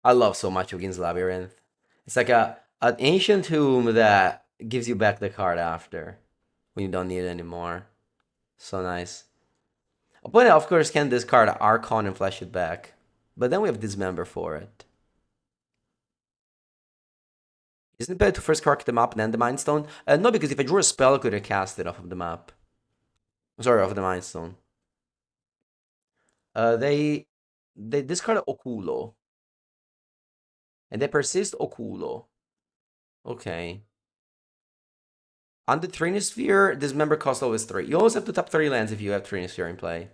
I love so much against Labyrinth. It's like an ancient tomb that gives you back the card after when you don't need it anymore. So nice. Opponent, of course, can discard Archon and flash it back. But then we have Dismember for it. Isn't it better to first correct the map and then the Mind Stone? No, because if I drew a spell, I could have cast it off of the map. Sorry, off of the Mind Stone. They discard Oculo. And they persist Oculo. Okay. On the Trinosphere, this member cost always 3. You always have to tap 3 lands if you have Trinosphere in play.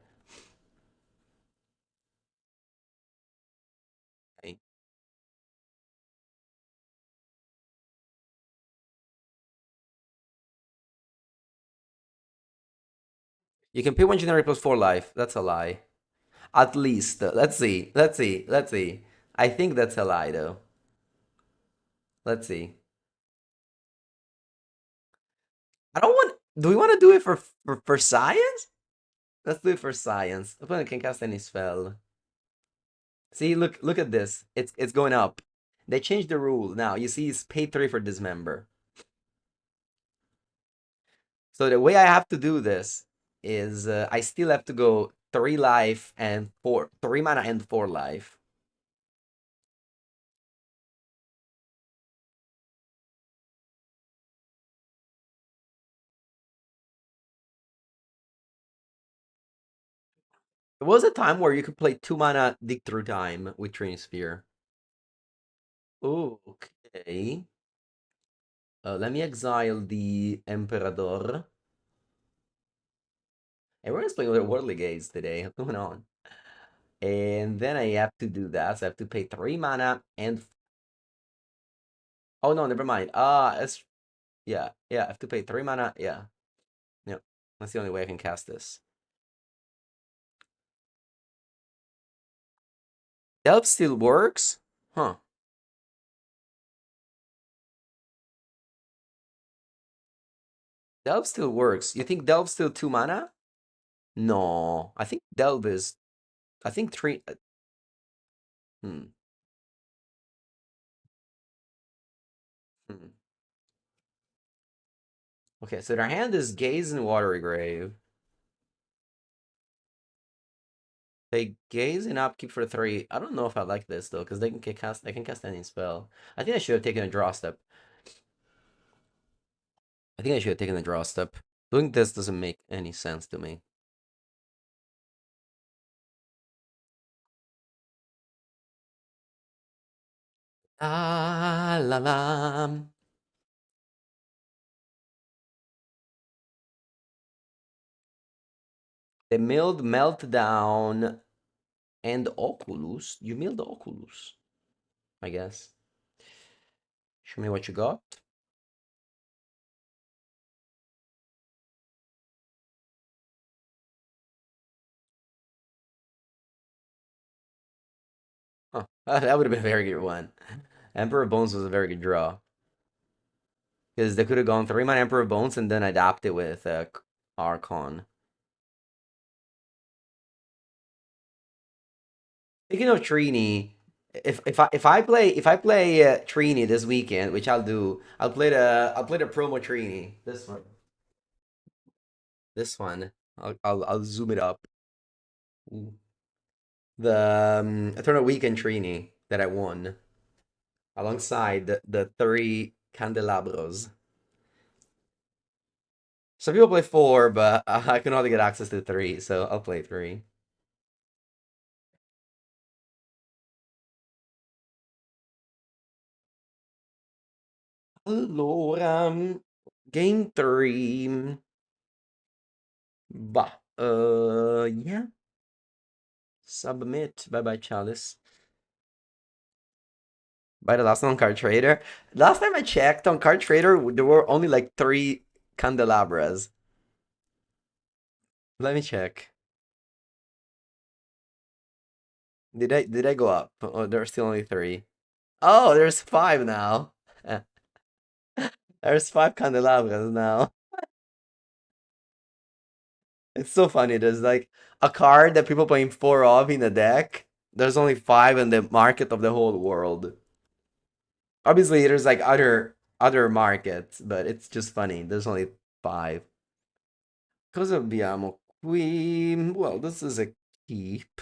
Okay. You can pay 1 generate plus 4 life. That's a lie. At least. Let's see. Let's see. Let's see. I think that's a lie, though. Let's see. I don't want. Do we want to do it for science? Let's do it for science. Opponent can cast any spell. See, look at this. It's going up. They changed the rule now. You see, it's pay 3 for Dismember. So the way I have to do this is I still have to go 3 life and 3 mana and 4 life. There was a time where you could play 2 mana Dig Through Time with Training Sphere. Okay. Let me exile the Emperador. Everyone's playing with their Worldly Gaze today. What's going on? And then I have to do that. So I have to pay 3 mana and. Oh no, never mind. It's. Yeah, I have to pay 3 mana. Yeah. Yep. That's the only way I can cast this. Delve still works? Huh. Delve still works. You think Delve's still 2 mana? No. I think Delve is. I think 3. Hmm. Hmm. Okay, so their hand is Gaze and Watery Grave. They gaze and upkeep for 3. I don't know if I like this though, because they can cast any spell. I think I should have taken a draw step. I think I should have taken a draw step. Doing this doesn't make any sense to me. Ah la la. They milled Meltdown and Oculus. You milled Oculus, I guess. Show me what you got. Huh. That would have been a very good one. Emperor of Bones was a very good draw. Because they could have gone 3 mana Emperor of Bones and then adapt it with Archon. Speaking of Trini, if I play Trini this weekend, which I'll do, I'll play the promo Trini. This one. This one. I'll zoom it up. Ooh. The Eternal Weekend Trini that I won alongside the 3 candelabros. Some people play 4, but I can only get access to 3, so I'll play 3. Allora, game 3. Bah. Yeah. Submit. Bye bye, Chalice. Buy the last one on Card Trader. Last time I checked on Card Trader, there were only like 3 candelabras. Let me check. Did I go up? Oh, there's still only 3. Oh, there's 5 now. There's 5 candelabras now. It's so funny. There's like a card that people playing 4 of in a deck. There's only 5 in the market of the whole world. Obviously, there's like other markets, but it's just funny. There's only 5. Cosa abbiamo qui? Well, this is a keep.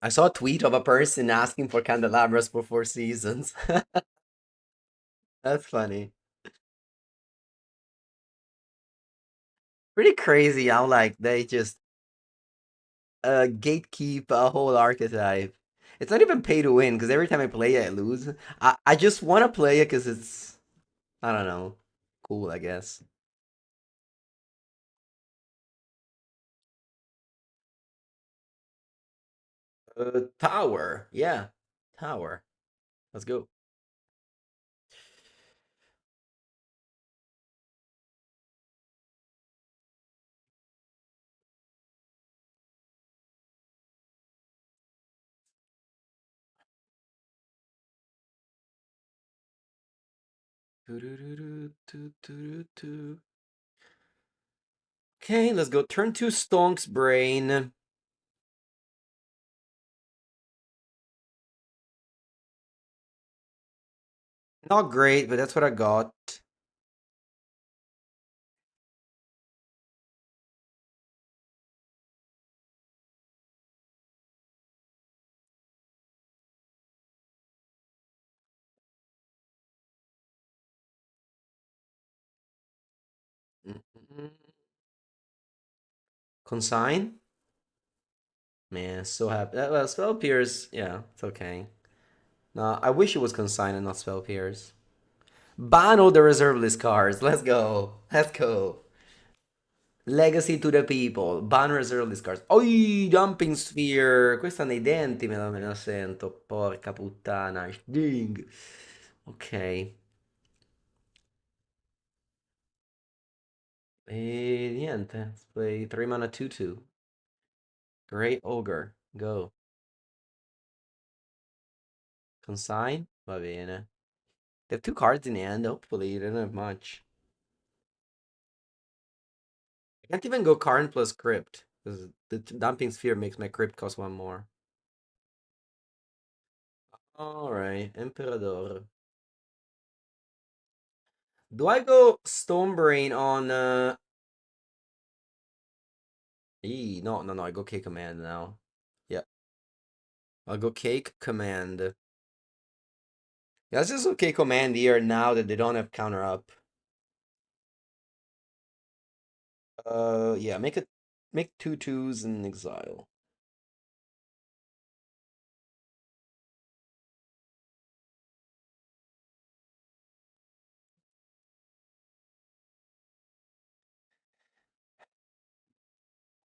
I saw a tweet of a person asking for candelabras for 4 seasons. That's funny. Pretty crazy how like they just gatekeep a whole archetype. It's not even pay to win because every time I play it, I lose. I just want to play it because it's, I don't know, cool, I guess. Tower, yeah, tower. Let's go. Okay, let's go. Turn 2 Stonk's Brain. Not great, but that's what I got. Mhm. Consign? Man, so happy. Well, Spell Pierce, yeah, it's okay. No, I wish it was Consign and not Spell Pierce. Bano the reserve list cards. Let's go. Let's go. Legacy to the people. Ban reserve list cards. Oi, Dumping Sphere. Questa nei denti me la sento. Porca puttana. Ding. Ok. E niente. Let's play 3 mana 2/2. Great Ogre. Go. Consign? Va bene. They have two cards in hand, hopefully. They don't have much. I can't even go Karn plus Crypt. Because the Dumping Sphere makes my Crypt cost one more. Alright, Emperador. Do I go Stonebrain on no, no, no, I go K command now. Yeah. I'll go Cake command. Yeah, let's just go K command here now that they don't have counter up. Yeah, make 2/2s in exile.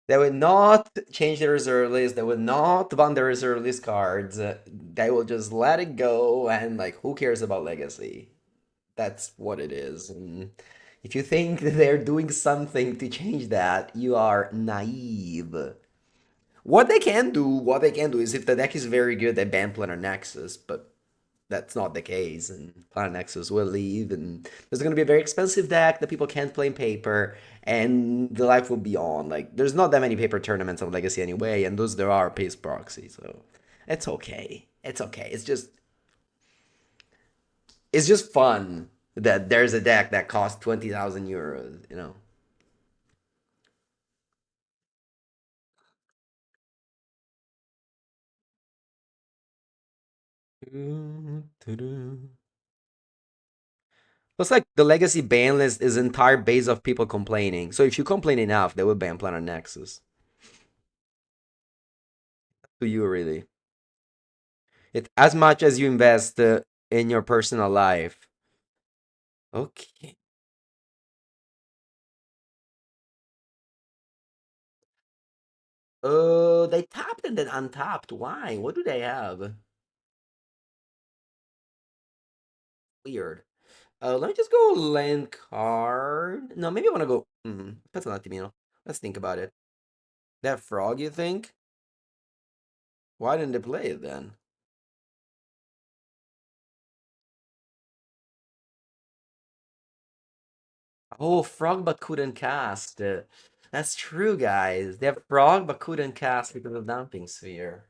They would not change the reserve list. They would not ban the reserve list cards. They will just let it go and like, who cares about legacy? That's what it is. And if you think that they're doing something to change that, you are naive. What they can do is if the deck is very good, they ban Planar Nexus, but that's not the case, and Planet Nexus will leave, and there's going to be a very expensive deck that people can't play in paper, and the life will be on. Like, there's not that many paper tournaments of Legacy anyway, and those there are pace proxy, so it's okay. It's okay. It's just fun that there's a deck that costs 20,000 euros, you know. Looks like the Legacy ban list is entire base of people complaining. So if you complain enough, they will ban Planet Nexus. To you, really. It as much as you invest in your personal life. Okay. They tapped and then untapped. Why? What do they have? Weird. Let me just go land card. No, maybe I want to go. That's not Timino. Let's think about it. That frog, you think? Why didn't they play it then? Oh, frog but couldn't cast. That's true, guys. They have frog but couldn't cast because of Dumping Sphere.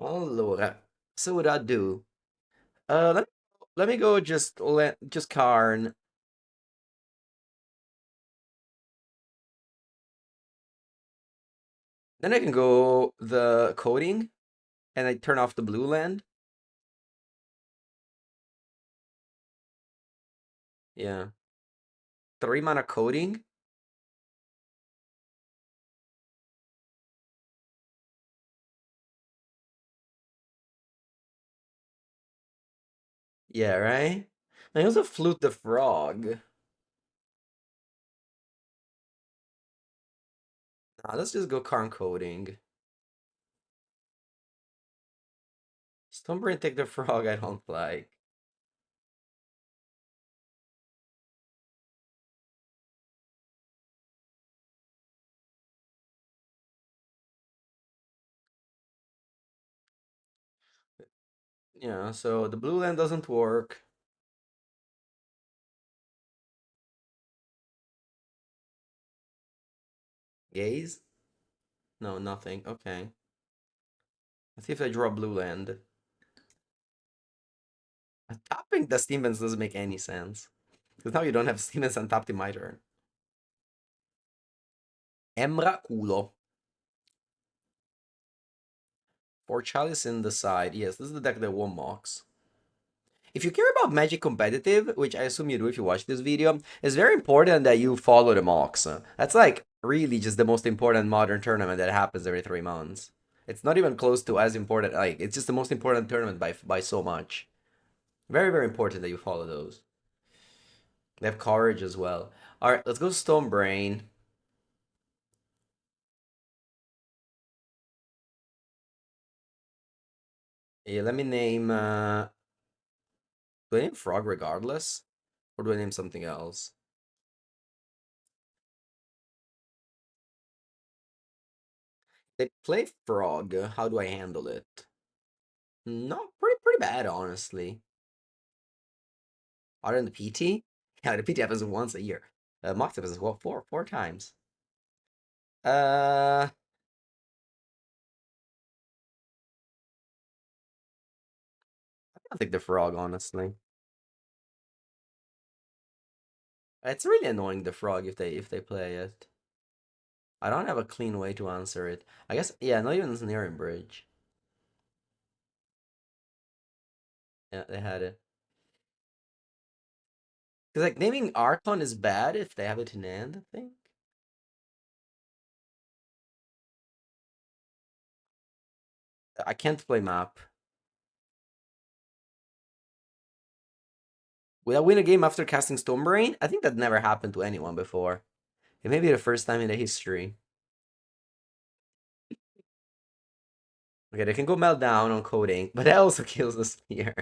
Allora, so what I do? Let me go just Karn. Then I can go the coding and I turn off the blue land. Yeah. 3 mana coding. Yeah, right? I also flute the frog. Nah, let's just go Karn coding. Stonebrain take the frog, I don't like. Yeah, so the blue land doesn't work. Gaze? No, nothing. Okay. Let's see if I draw blue land. Tapping the Steamens doesn't make any sense. Because now you don't have Steamens untapped in my turn. Emra culo. For Chalice in the side. Yes, this is the deck that won Mox. If you care about Magic competitive, which I assume you do if you watch this video, it's very important that you follow the mocks. That's like really just the most important modern tournament that happens every 3 months. It's not even close to as important. Like it's just the most important tournament by so much. Very very important that you follow those. They have courage as well. All right, let's go Stone Brain. Yeah, let me name. Do I name Frog regardless, or do I name something else? They play Frog. How do I handle it? No, pretty bad, honestly. Other than the PT, yeah, the PT happens once a year. Mock happens well four times. Uh, I don't think the Frog, honestly. It's really annoying the Frog if they play it. I don't have a clean way to answer it. I guess yeah, not even Snaring Bridge. Yeah, they had it. Because like naming Archon is bad if they have it in hand, I think. I can't play map. Will I win a game after casting Stonebrain? I think that never happened to anyone before. It may be the first time in the history. Okay, they can go melt down on coding, but that also kills the spear.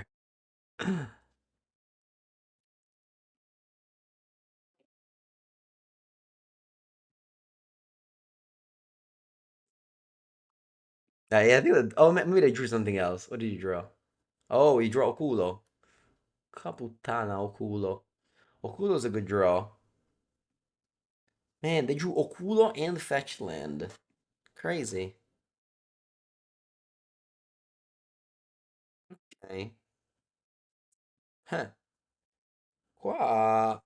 Yeah, I think that. Oh, maybe they drew something else. What did you draw? Oh, you draw Okulo. Caputana Okulo. Okulo's a good draw. Man, they drew Okulo and Fetch Land. Crazy. Okay. Huh. Qua.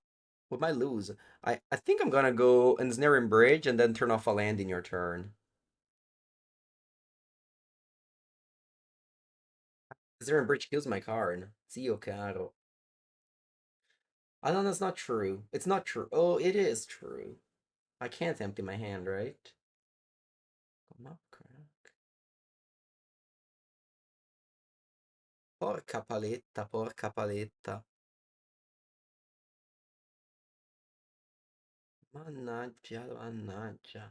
We might lose. I think I'm gonna go Ensnaring Bridge and then turn off a land in your turn. Ensnaring Bridge kills my card. Zio caro. Oh no, that's not true. It's not true. Oh, it is true. I can't empty my hand, right? Come up, crack. Porca paletta, porca paletta. Mannaggia, mannaggia.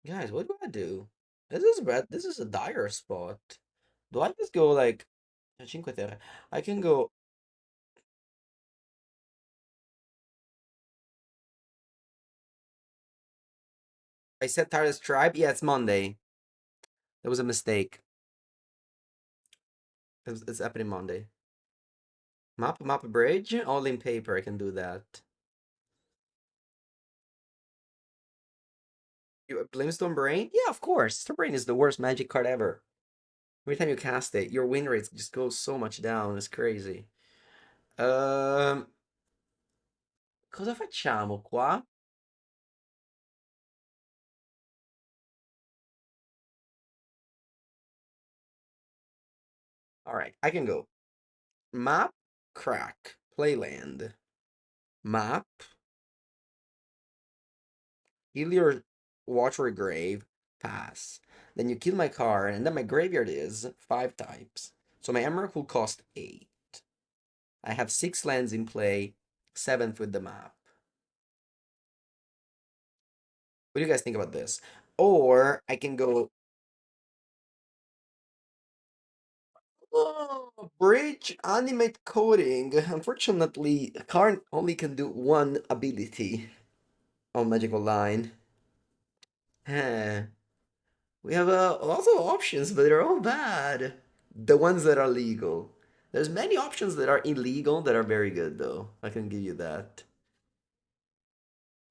Guys, what do I do? This is bad. This is a dire spot. Do I just go like Cinque Terre? I can go. I said Tireless Tribe. Yeah, it's Monday. That was a mistake. It's happening Monday. Map bridge. All in paper. I can do that. You Brimstone Brain? Yeah, of course. Stone Brain is the worst magic card ever. Every time you cast it, your win rate just goes so much down. It's crazy. Ehm, cosa facciamo qua? All right, I can go. Map, crack, playland. Map, heal your watery grave, pass. Then you kill my card, and then my graveyard is 5 types. So my emerald will cost 8. I have 6 lands in play, 7th with the map. What do you guys think about this? Or I can go. Oh, bridge animate coding. Unfortunately, a card only can do one ability on Magical Line. Huh. We have lots of options, but they're all bad. The ones that are legal. There's many options that are illegal that are very good, though. I can give you that.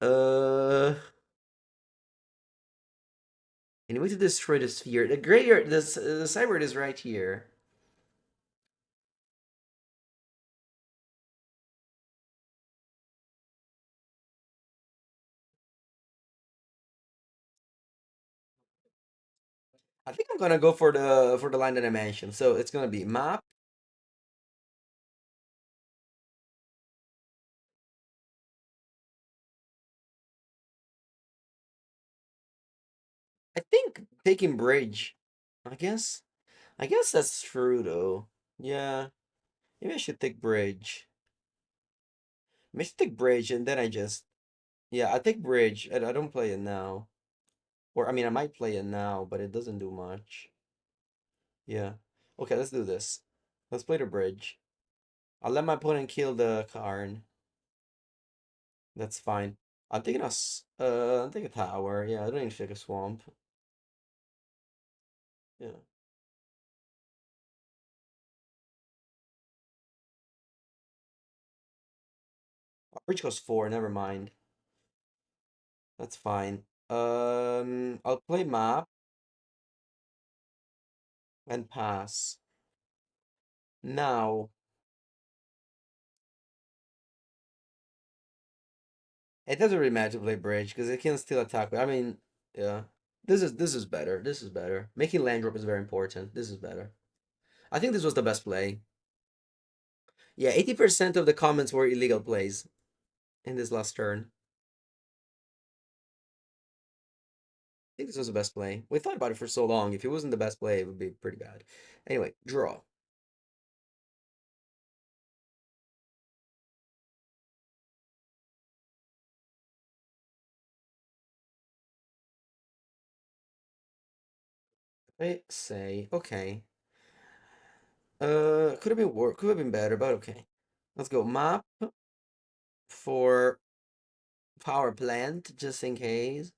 Uh, anyway, to destroy the sphere. The graveyard, the sideboard is right here. I think I'm gonna go for the line that I mentioned. So it's gonna be map. I think taking bridge. I guess. I guess that's true though. Yeah. Maybe I should take bridge. Maybe I should take bridge and then I just yeah, I take bridge. I don't play it now. Or I mean I might play it now, but it doesn't do much. Yeah. Okay, let's do this. Let's play the bridge. I'll let my opponent kill the Karn. That's fine. I'm taking a tower. Yeah, I don't need to take a swamp. Yeah. Bridge goes four, never mind. That's fine. I'll play map and pass. Now, it doesn't really matter to play bridge because it can still attack. I mean, yeah. This is better. This is better. Making land drop is very important. This is better. I think this was the best play. Yeah, 80% of the comments were illegal plays in this last turn. I think this was the best play. We thought about it for so long. If it wasn't the best play, it would be pretty bad. Anyway, draw. I say, okay. Could have been could have been better, but okay. Let's go map for power plant, just in case.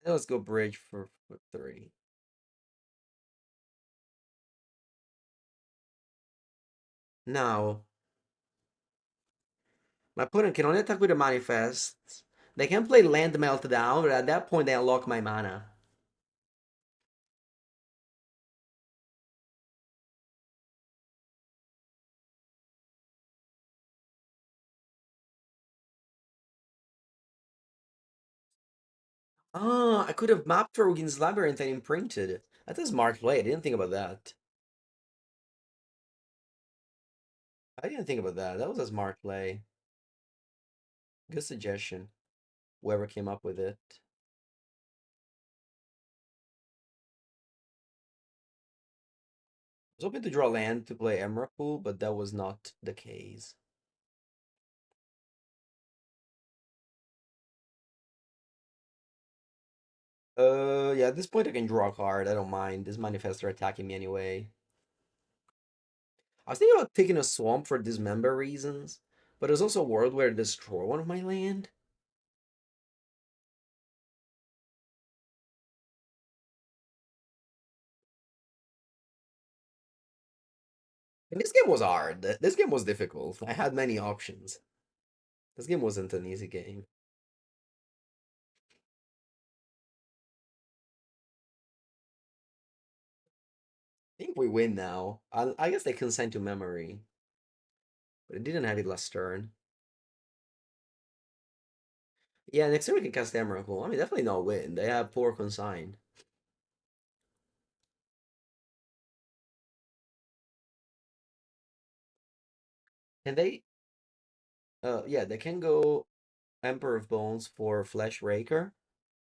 And let's go bridge for three. Now, my opponent can only attack with a manifest. They can play land meltdown, but at that point they unlock my mana. Ah, I could have mapped for Ugin's Labyrinth and imprinted. That's a smart play. I didn't think about that. I didn't think about that. That was a smart play. Good suggestion. Whoever came up with it. I was hoping to draw land to play Emrakul, but that was not the case. Yeah, at this point I can draw a card. I don't mind. This manifestor attacking me anyway. I was thinking about taking a swamp for dismember reasons, but there's also a world where I destroy one of my land. And this game was hard. This game was difficult. I had many options. This game wasn't an easy game. I think we win now. I guess they consent to memory, but it didn't have it last turn. Yeah, next turn we can cast Emrakul. I mean, definitely not win. They have poor consign. And they, yeah, they can go Emperor of Bones for Flesh Raker.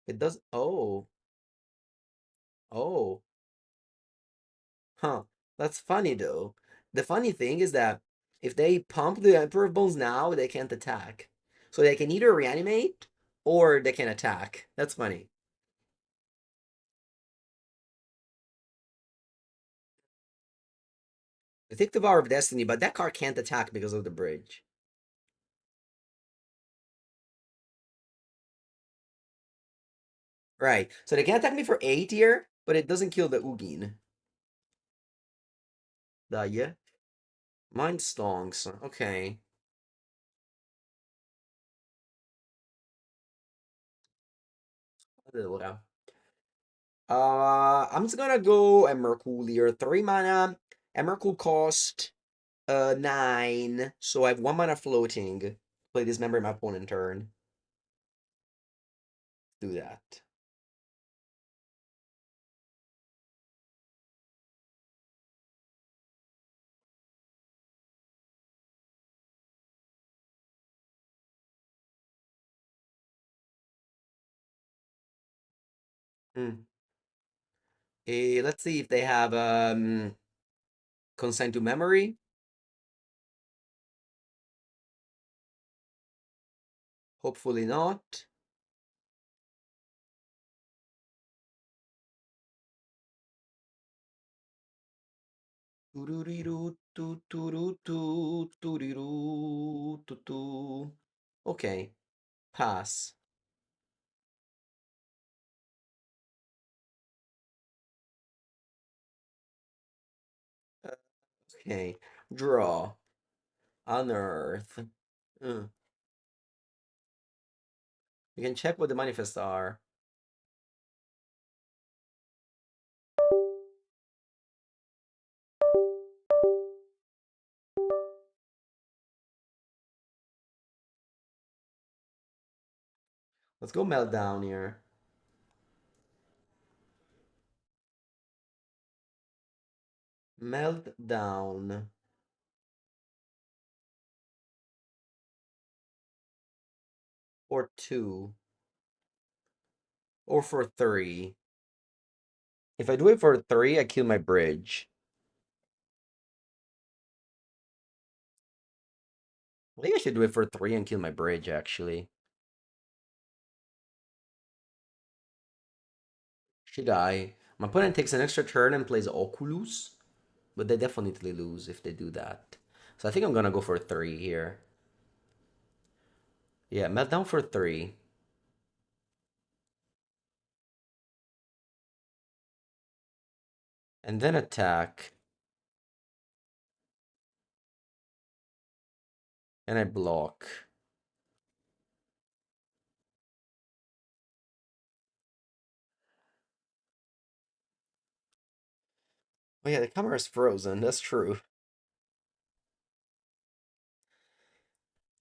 It does. Oh, oh, huh. That's funny though. The funny thing is that if they pump the Emperor of Bones now, they can't attack. So they can either reanimate or they can attack. That's funny. They take the Vow of Destiny, but that card can't attack because of the bridge. Right. So they can attack me for 8 here, but it doesn't kill the Ugin. Yeah. Mind stonks. Okay. Yeah. I'm just gonna go Emrakul here. 3 mana. Emrakul cost 9. So I have 1 mana floating. Play this member in my opponent turn. Do that. Hmm. Let's see if they have consent to memory. Hopefully not. Tururiru, tu, turu, tu, turiru, tu, tu. Okay, pass. Uh, Okay, draw. Unearth. Uh, you can check what the manifests are. Let's go meltdown here. Meltdown. For 2. Or for 3. If I do it for 3, I kill my bridge. I think I should do it for 3 and kill my bridge, actually. Should I? My opponent takes an extra turn and plays Oculus, but they definitely lose if they do that. So I think I'm gonna go for 3 here. Yeah, meltdown for 3. And then attack. And I block. Oh yeah, the camera is frozen, that's true.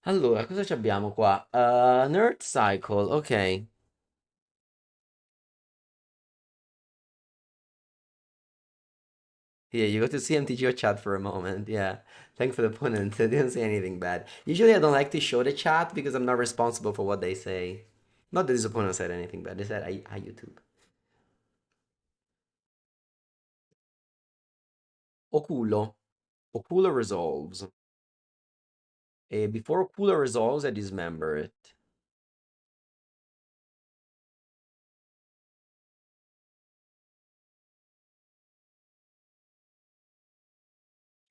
Allora, cosa ci abbiamo qua? Nerd Cycle, ok. Yeah, you go to see MTGO chat for a moment. Yeah. Thanks for the opponent. They didn't say anything bad. Usually I don't like to show the chat because I'm not responsible for what they say. Not that this opponent said anything bad. They said I YouTube. Oculo. Oculo resolves. Before Oculo resolves, I dismember it.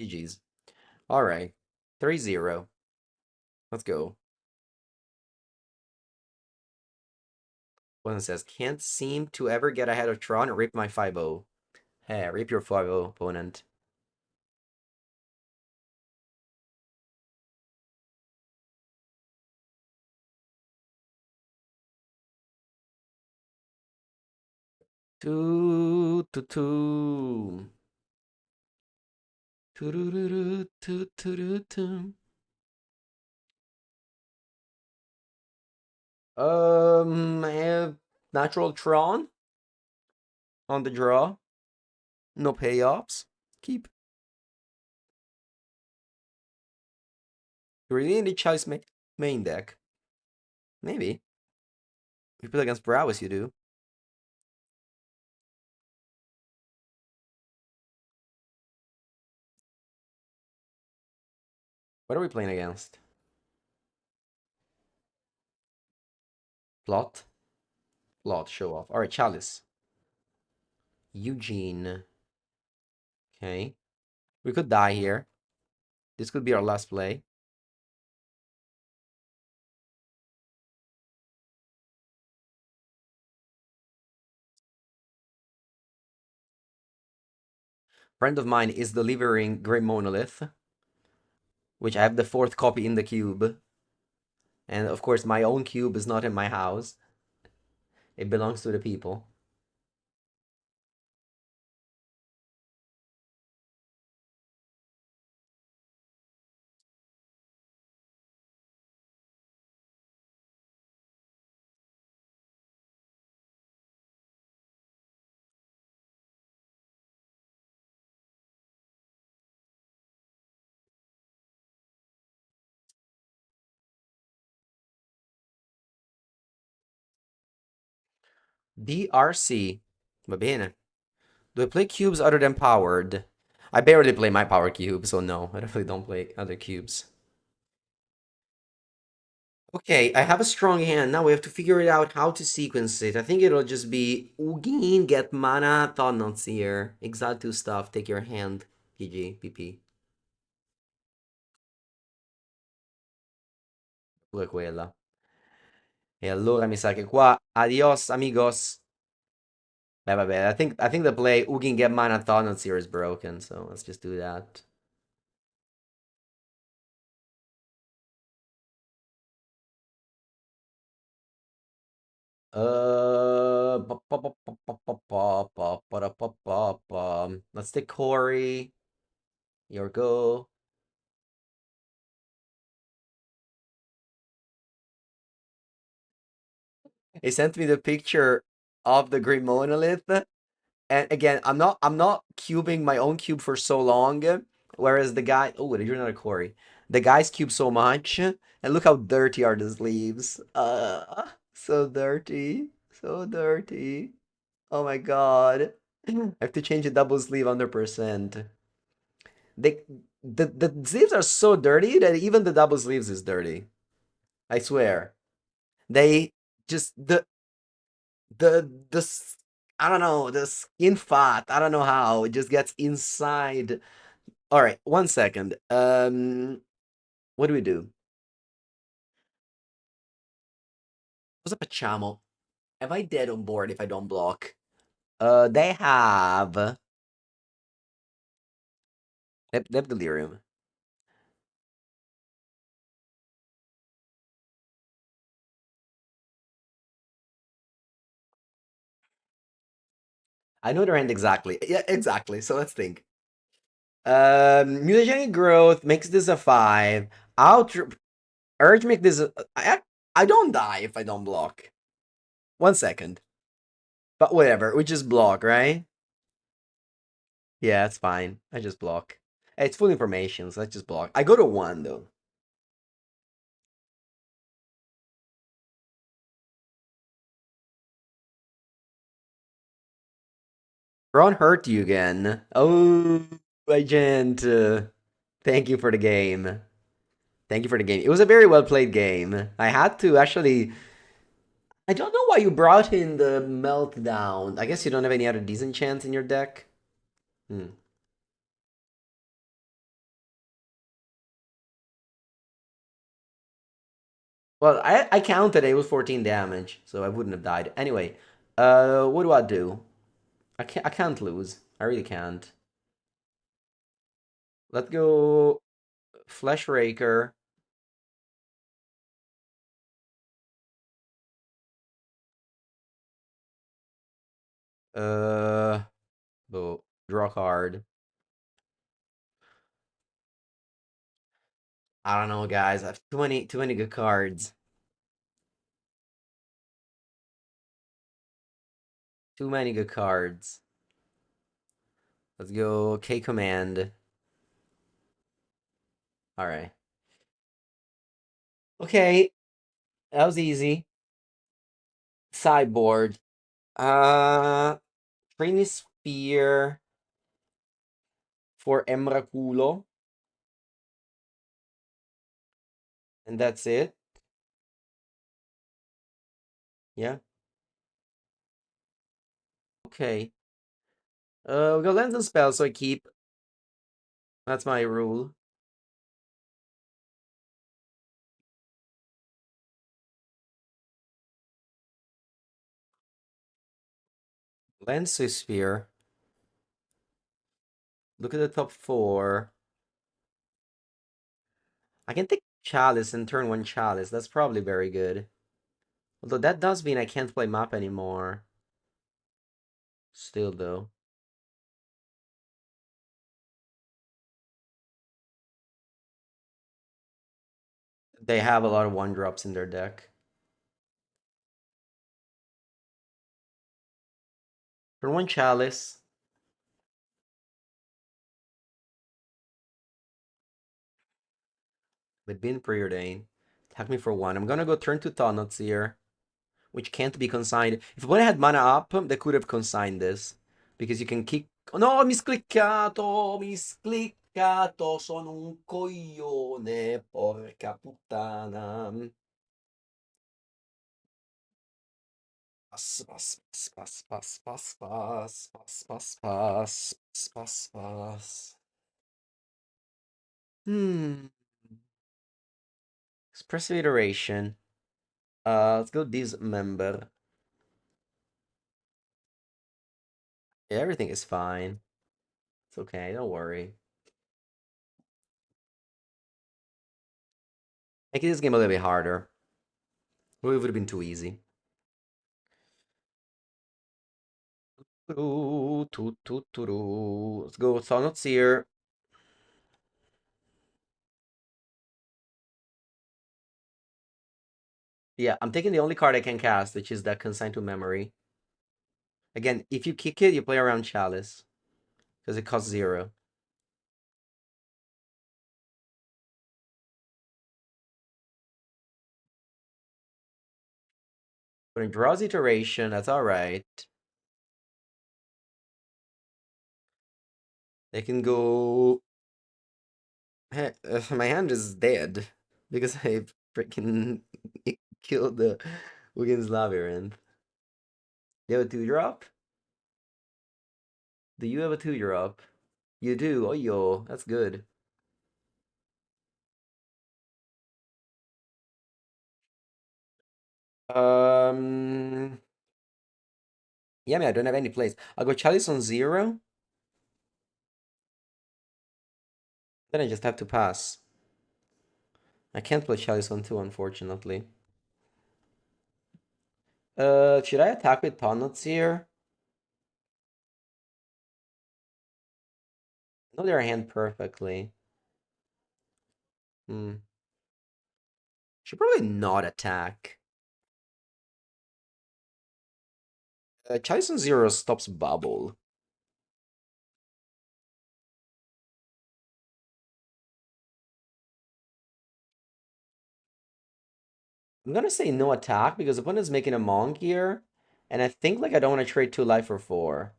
GG's. Alright. 3-0. Let's go. One says, can't seem to ever get ahead of Tron. Rip my 5-0. Hey, rip your 5-0, opponent. Two, two, two. Turururu, tu, turu, tum. Natural Tron on the draw. No payoffs. Keep. You really need Chalice main deck. Maybe. If you play against Prowess, you do. What are we playing against? Plot. Plot, show off. Alright, Chalice. Eugene. Okay. We could die here. This could be our last play. Friend of mine is delivering Grim Monolith, which I have the 4th copy in the cube. And of course, my own cube is not in my house. It belongs to the people. DRC. Va bene. Do I play cubes other than powered? I barely play my power cube, so no, I definitely don't play other cubes. Okay, I have a strong hand. Now we have to figure it out how to sequence it. I think it'll just be Ugin, get mana, Thought Knots here. Exile 2 stuff, take your hand. GG, PP. Pure quella. E allora mi sa che qua, adios amigos. Beh, vabbè, I think the play who can get mana tunnels here is broken, so let's just do that. Let's take Corey. Your go. He sent me the picture of the Green Monolith. And again, I'm not cubing my own cube for so long. Whereas the guy, oh, you're not a Corey. The guys cube so much, and look how dirty are the sleeves. So dirty, so dirty. Oh my god, I have to change a double sleeve 100%. They, the sleeves are so dirty that even the double sleeves is dirty. I swear. They just the I don't know, the skin fat. I don't know how it just gets inside. All right, 1 second. What do we do? Cosa facciamo? Am I dead on board if I don't block? They have they have delirium. I know their hand exactly. Yeah, exactly. So let's think. Mutagenic growth makes this a 5. Out urge make this I don't die if I don't block. 1 second. But whatever, we just block, right? Yeah, it's fine. I just block. It's full information, so let's just block. I go to 1 though. Ron hurt you again. Oh, agent. Thank you for the game. Thank you for the game. It was a very well played game. I had to actually. I don't know why you brought in the meltdown. I guess you don't have any other decent chance in your deck. Hmm. Well, I counted. It was 14 damage, so I wouldn't have died. Anyway, what do I do? I can't lose. I really can't. Let's go Flesh Raker. Uh, draw card. I don't know, guys. I have too many good cards. Too many good cards. Let's go K command. All right. Okay, that was easy. Sideboard. Trini Sphere for Emraculo, and that's it. Yeah. Okay. We got Lens and Spell, so I keep. That's my rule. Lens Sphere. Look at the top 4. I can take Chalice and turn 1 Chalice. That's probably very good. Although that does mean I can't play map anymore. Still, though. They have a lot of 1-drops in their deck. Turn 1 Chalice. They've been preordained. Attack me for 1. I'm gonna go turn 2 Taunuts here, which can't be consigned. If one had mana up, they could have consigned this. Because you can kick. Oh, no, miscliccato, miscliccato, sono un coglione, porca puttana. Pass, pass, pass, pass, pass, pass, pass, pass, pass, pass, pass, pass. Hmm. Expressive iteration. Let's go dismember. Yeah, everything is fine. It's okay, don't worry. Make this game a little bit harder. It would have been too easy. Let's go Sonnet Seer. Yeah, I'm taking the only card I can cast, which is that Consign to Memory. Again, if you kick it, you play around Chalice. Because it costs 0. But in Draw's iteration, that's alright. They can go. My hand is dead because I freaking killed the Wiggins Labyrinth. You have a 2-drop? Do you have a 2-drop? You do. Oh, yo, that's good. Um, yeah, I mean, I don't have any plays. I'll go Chalice on 0. Then I just have to pass. I can't play Chalice on 2, unfortunately. Should I attack with Tauntauts here? I know their hand perfectly. Hmm. Should probably not attack. Chalice on 0 stops Bubble. I'm gonna say no attack because the opponent's making a Monk here. And I think like I don't want to trade 2 life for 4.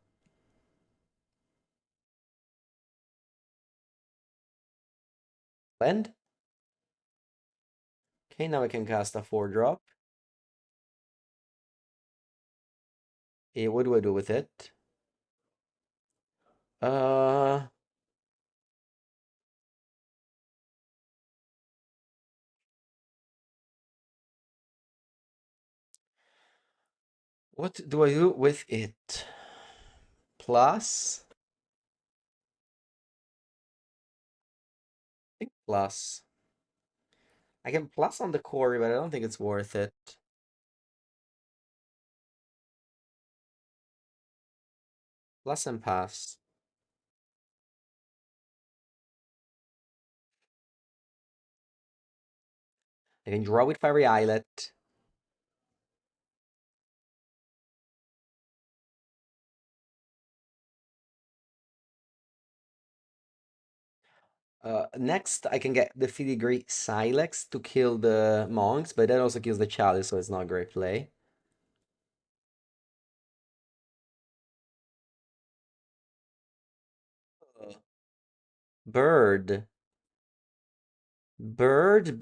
Lend? Okay, now I can cast a 4-drop. What do I do with it? Uh, what do I do with it? Plus? I think plus. I can plus on the core, but I don't think it's worth it. Plus and pass. I can draw with Fiery Islet. Next, I can get the Filigree Silex to kill the monks, but that also kills the Chalice, so it's not a great play. Bird. Bird.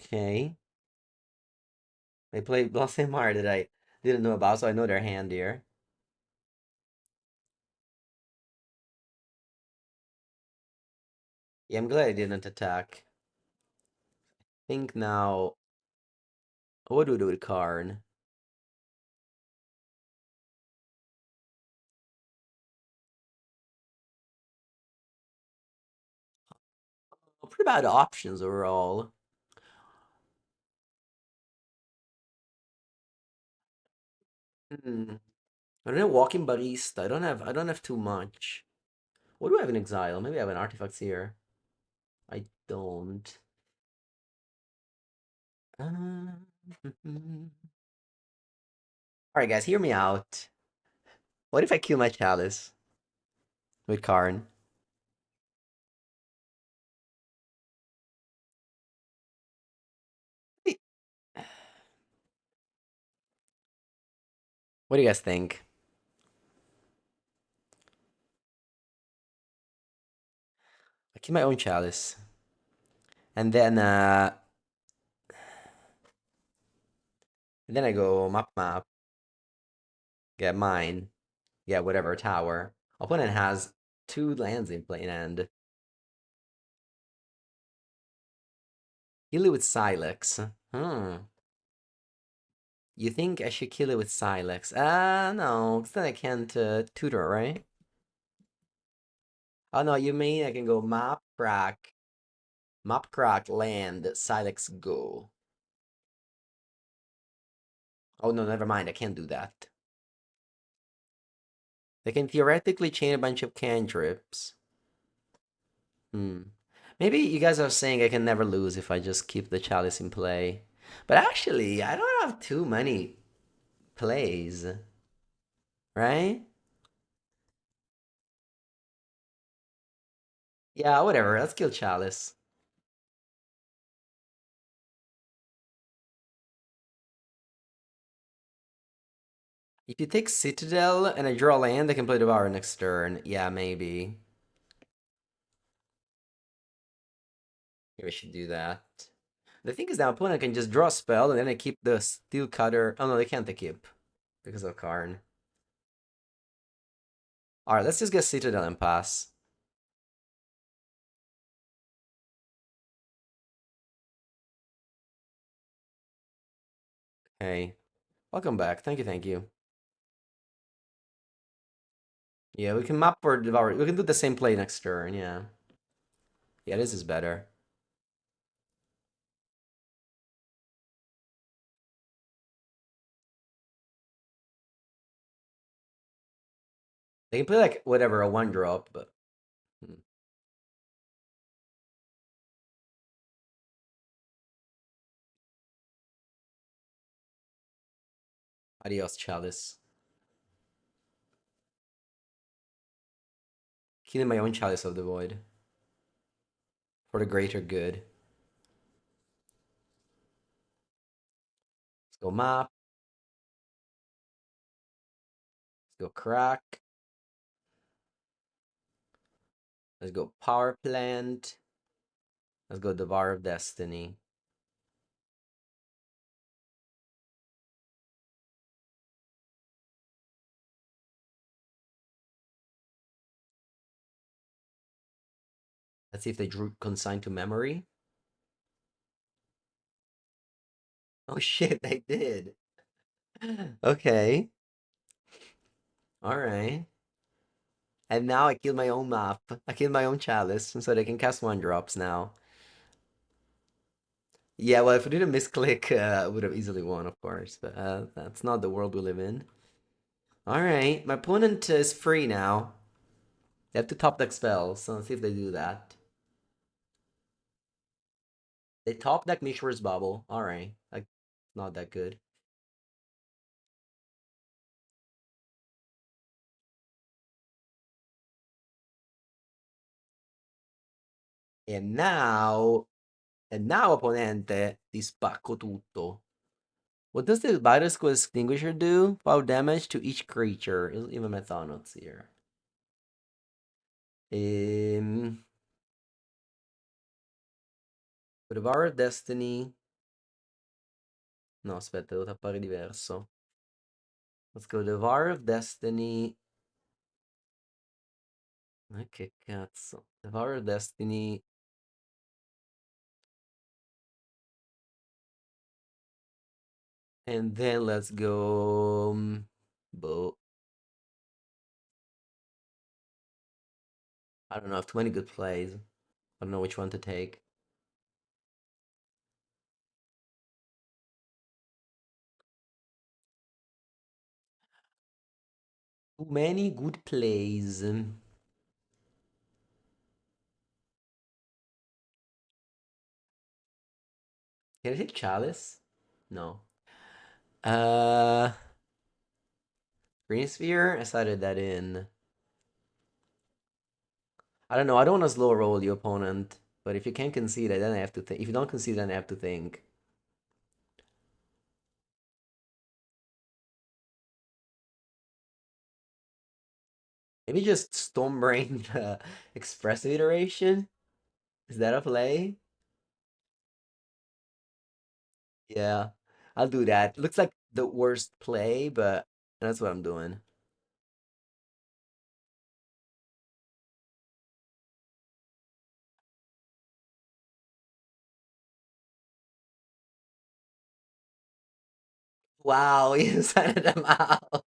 Okay. They play Blossomar that I didn't know about, so I know their hand here. Yeah, I'm glad I didn't attack. Think now, what do we do with Karn? Oh, pretty bad options overall. Hmm. I don't know, Walking Barista. I don't have too much. What do I have in exile? Maybe I have an artifacts here. I don't. Uh, Alright, guys, hear me out. What if I kill my Chalice with Karn? What do you guys think? I keep my own Chalice. And then I go map, get mine, get whatever tower. Opponent has two lands in play and kill it with Silex. Hmm. You think I should kill it with Silex? No, because then I can't tutor, right? Oh no, you mean I can go map crack, land, Silex, go. Oh no, never mind, I can't do that. They can theoretically chain a bunch of cantrips. Hmm. Maybe you guys are saying I can never lose if I just keep the chalice in play. But actually, I don't have too many plays, right? Yeah, whatever. Let's kill chalice. If you take Citadel and I draw land, I can play Devour next turn. Yeah, maybe. Maybe I should do that. The thing is that my opponent can just draw a spell and then I keep the Steel Cutter. Oh no, they can't keep because of Karn. Alright, let's just get Citadel and pass. Hey, welcome back. Thank you, thank you. Yeah, we can map for Devour. We can do the same play next turn, yeah. Yeah, this is better. They can play like whatever, a one drop, but adios, Chalice. Killing my own Chalice of the Void for the greater good. Let's go map. Let's go crack. Let's go power plant. Let's go Devour of Destiny. Let's see if they drew consign to memory. Oh shit, they did. Okay. Alright. And now I killed my own map. I killed my own chalice, so they can cast one drops now. Yeah, well, if we didn't misclick, I would have easily won, of course. But that's not the world we live in. Alright, my opponent is free now. They have to top deck spells, so let's see if they do that. They top deck Mishra's Bubble. Alright, like, not that good. And now, opponente, ti spacco tutto. What does the Virus Extinguisher do? Power damage to each creature. Even my thought notes here. Devour Destiny. No, aspetta, devo tappare diverso. Let's go Devour of Destiny. Che cazzo. Devour of Destiny. And then let's go. Bow. I don't know. I have too many good plays. I don't know which one to take. Too many good plays. Can I take Chalice? No. Uh, Green Sphere? I slided that in. I don't know. I don't want to slow roll your opponent. But if you can't concede it, then I have to think. If you don't concede, then I have to think. Maybe just Stormbrain Expressive Iteration? Is that a play? Yeah, I'll do that. Looks like the worst play, but that's what I'm doing. Wow, you sent them out.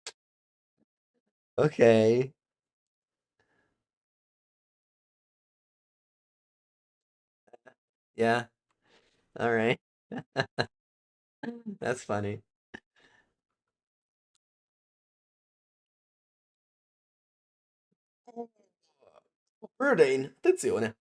Okay. Yeah. All right. That's funny. Protein, attenzione.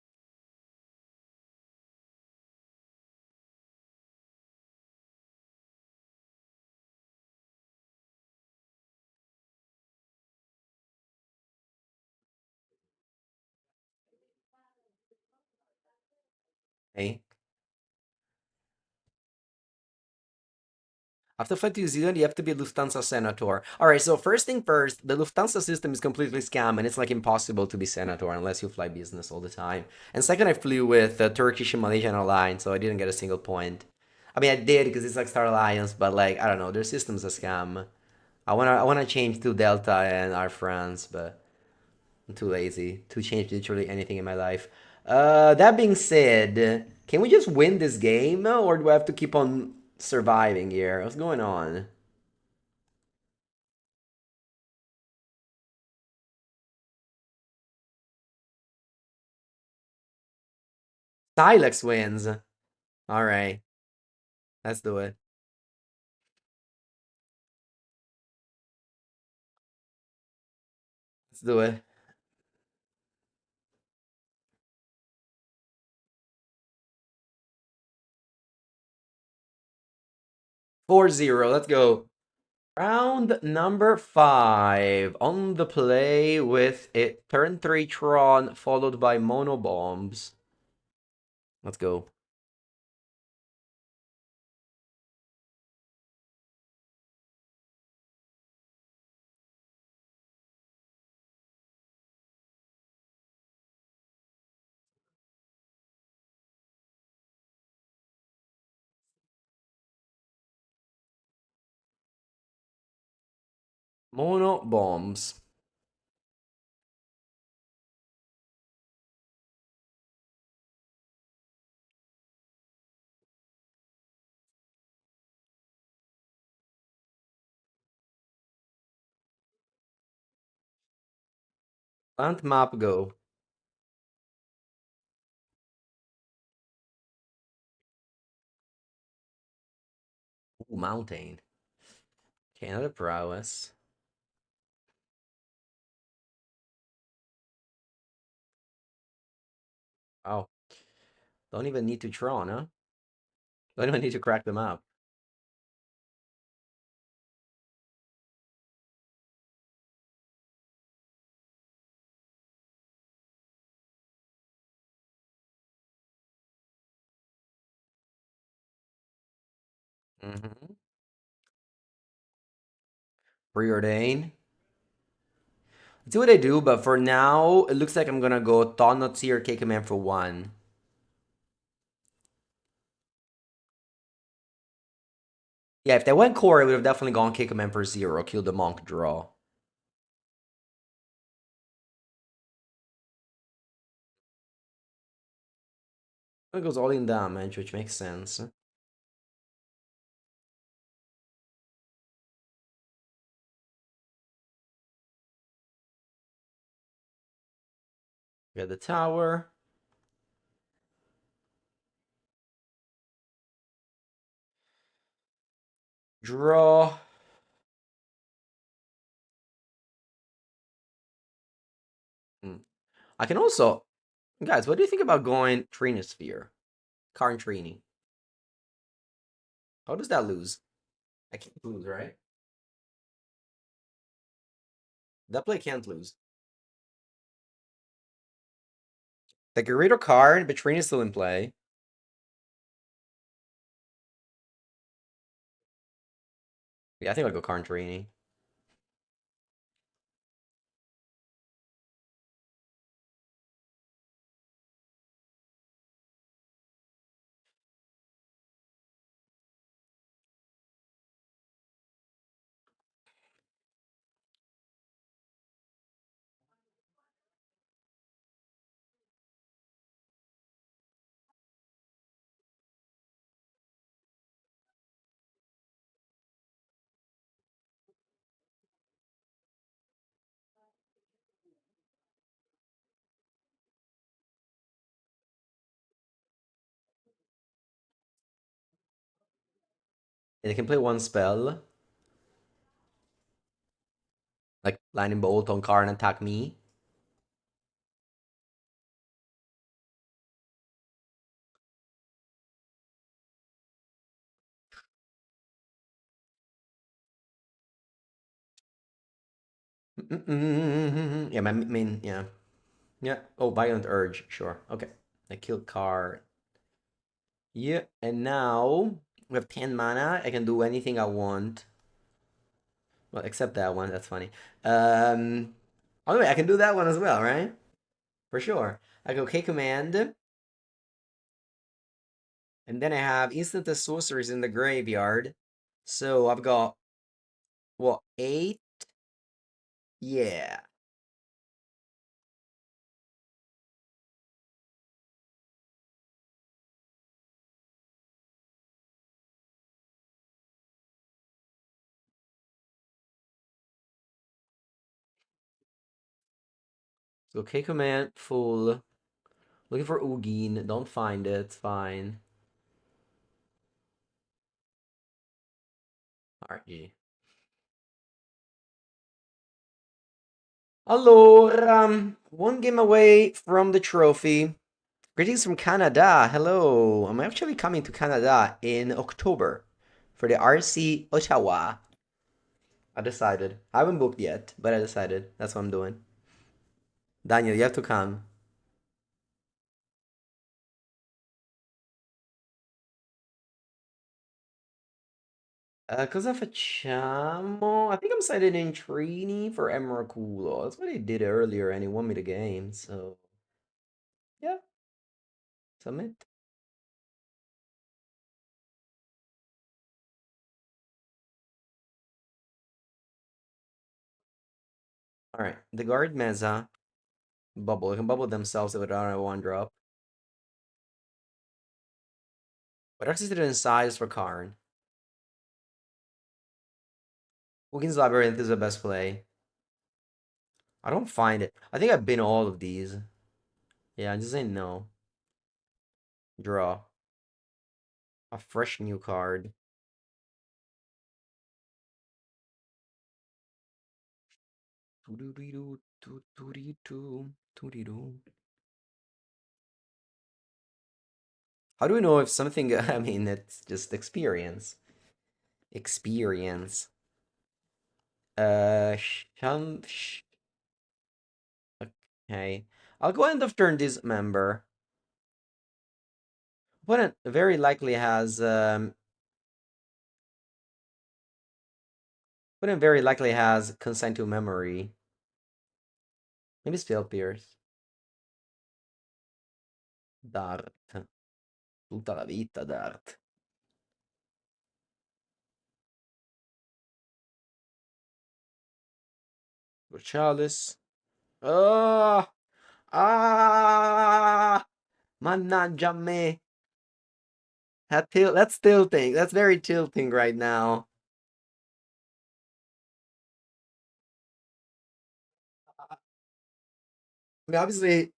Hey. After flying to New Zealand, you have to be a Lufthansa senator. All right, so first thing first, the Lufthansa system is completely scam, and it's like impossible to be senator unless you fly business all the time. And second, I flew with Turkish and Malaysian Airlines, so I didn't get a single point. I mean, I did because it's like Star Alliance, but like I don't know, their system's a scam. I wanna change to Delta and Air France, but I'm too lazy to change literally anything in my life. That being said, can we just win this game, or do I have to keep on surviving here? What's going on? Silex wins. All right, let's do it. Let's do it. 4-0. Let's go. Round number 5 on the play with a turn 3 Tron followed by Mono Bombs. Let's go. Mono Bombs. Plant map go. Ooh, mountain. Okay, another prowess. Oh, don't even need to Tron, huh? Don't even need to crack the map. Mm-hmm. Preordain. Let's see what I do, but for now, it looks like I'm gonna go Tonotsi or K-Command for 1. Yeah, if they went core, I would have definitely gone K-Command for 0, kill the monk, draw. It goes all in damage, which makes sense. Get the tower. Draw. Hmm. I can also... Guys, what do you think about going Trinosphere? Karn Trini. How does that lose? I can't lose, right? That play can't lose. The get rid of card, but Trina's still in play. Yeah, I think I'll go Karn Trini. And they can play one spell, like Lightning Bolt on card and attack me. Yeah, my main, yeah. Yeah. Oh, Violent Urge, sure. Okay. I kill card. Yeah, and now we have 10 mana. I can do anything I want. Well, except that one. That's funny. Oh, wait, I can do that one as well, right? For sure. I go K command, and then I have instant sorceries in the graveyard. So I've got, what, eight? Yeah. So K command, full. Looking for Ugin. Don't find it. It's fine. Alright, GG. Allora, one game away from the trophy. Greetings from Canada. Hello. I'm actually coming to Canada in October for the RC Ottawa. I decided. I haven't booked yet, but I decided. That's what I'm doing. Daniel, you have to come. Cosa facciamo? I think I'm sighted in Trini for Emrakulo. That's what he did earlier, and he won me the game. So, yeah, submit. All right, the guard Meza bubble. They can bubble themselves without a one drop. But access to the size for Karn. Wiggins Labyrinth is the best play. I don't find it. I think I've been all of these. Yeah, I'm just saying no. Draw. A fresh new card. How do we know if something, I mean, it's just experience. Experience. Shun. Okay. I'll go end of turn dismember. Opponent very likely has, opponent very likely has Consign to Memory. Maybe Spell Pierce. Dart. Tutta la vita, Dart. Chalice. Oh! Ah! Mannaggia me. That's tilting. That's very tilting right now. I mean, obviously,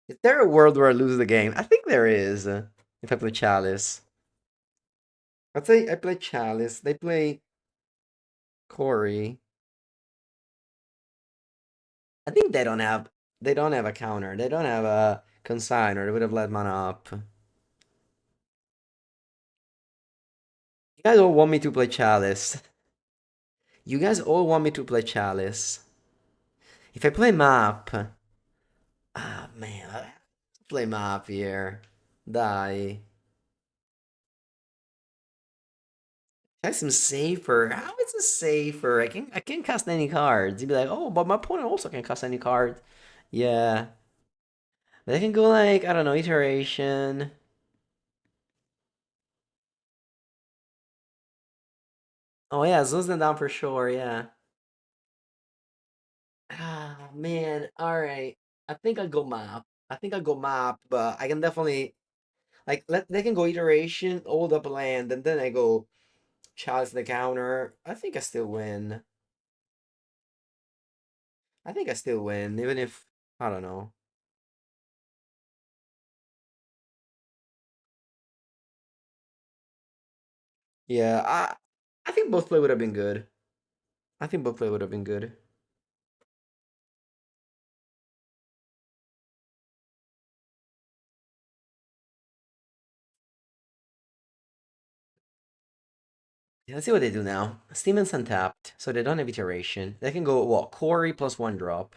is there a world where I lose the game? I think there is. If I play Chalice. Let's say I play Chalice. They play Corey. I think they don't have a counter. They don't have a consigner. They would have let mana up. You guys all want me to play Chalice. You guys all want me to play Chalice. If I play map, ah man, I have to play map here. Die. That's some safer. How is this safer? I can't cast any cards. You'd be like, oh, but my opponent also can cast any card. Yeah. They can go like, I don't know, iteration. Oh yeah, zones them down for sure, yeah. Ah man, alright. I think I'll go map. I think I'll go map, but I can definitely like let they can go iteration, hold up land, and then I go chalice the counter. I think I still win. I think I still win, even if I don't know. Yeah, I think both play would have been good. I think both play would have been good. Yeah, let's see what they do now. Steam's untapped, so they don't have iteration. They can go what? Quarry plus one drop.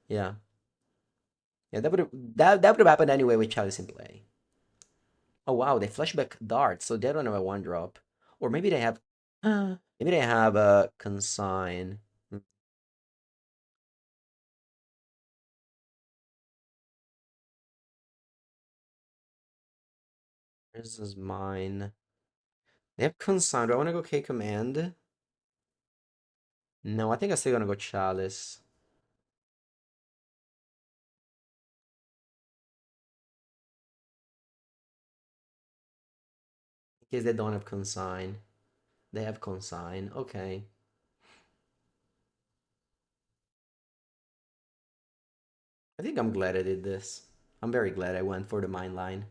Yeah, yeah. That would have happened anyway with Chalice in play. Oh wow, they flashback Dart, so they don't have a one drop, or maybe they have. Maybe they have a consign. Hmm, this is mine. They have consign. Do I want to go K command? No, I think I'm still gonna go Chalice. In case they don't have consign. They have consign. Okay. I think I'm glad I did this. I'm very glad I went for the mine line.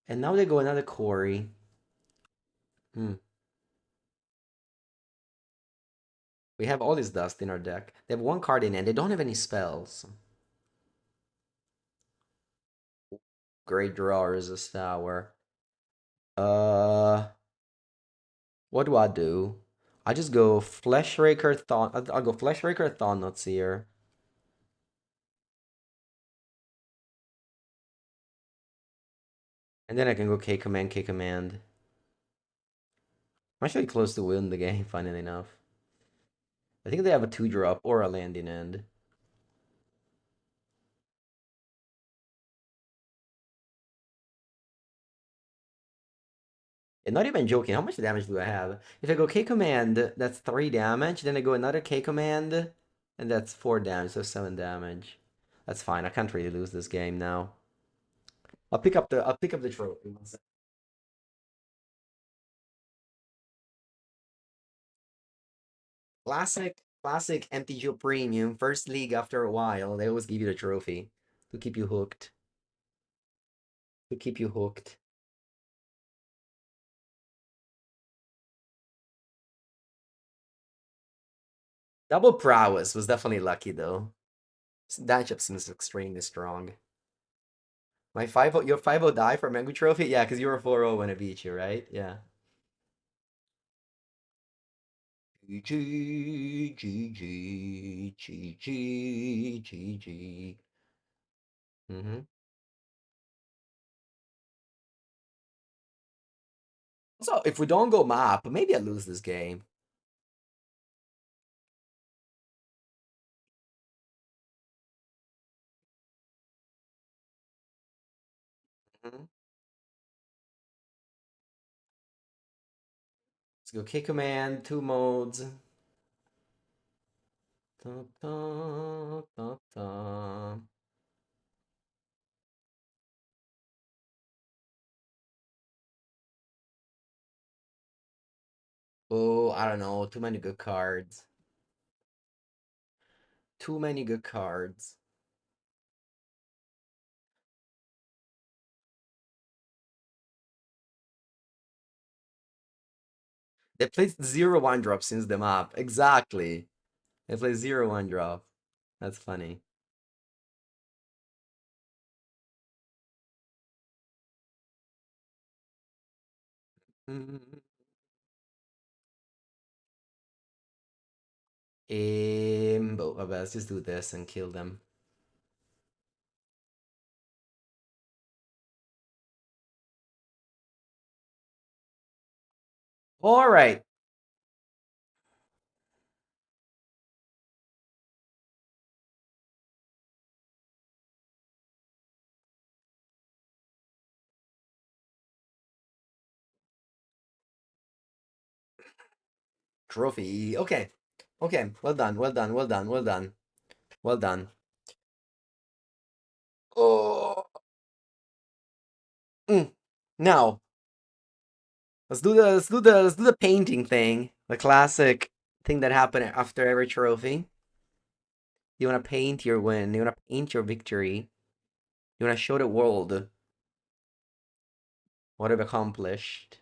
And now they go another quarry. Hmm. We have all this dust in our deck. They have one card in and they don't have any spells. Great drawers this tower. Uh, what do I do? I just go Fleshraker Thought. I'll go Fleshraker Thought here. And then I can go K command, K command. I'm actually close to win the game, funnily enough. I think they have a 2-drop or a landing end. And not even joking, how much damage do I have? If I go K command, that's 3 damage. Then I go another K command, and that's 4 damage, so 7 damage. That's fine. I can't really lose this game now. I'll pick up the trophy. One sec. Classic MTGO Premium, first league after a while. They always give you the trophy to keep you hooked. To keep you hooked. Double prowess was definitely lucky though. Matchup seems extremely strong. My 5 your 5 die for Mengu trophy? Yeah, because you were 4-0 when I beat you, right? Yeah. GG, GG, GG, GG. Mm-hmm. So if we don't go map, maybe I lose this game. Mhm. Let's go K command, 2 modes. Dun, dun, dun, dun. Oh, I don't know. Too many good cards. Too many good cards. They played 0 1 drop since the map. Exactly. They play 0 1 drop. That's funny. But let's just do this and kill them. All right. Trophy. Okay. Okay. Well done. Well done. Well done. Well done. Well done. Oh. Mm. Now, let's do the painting thing. The classic thing that happened after every trophy. You want to paint your win. You want to paint your victory. You want to show the world what I've accomplished.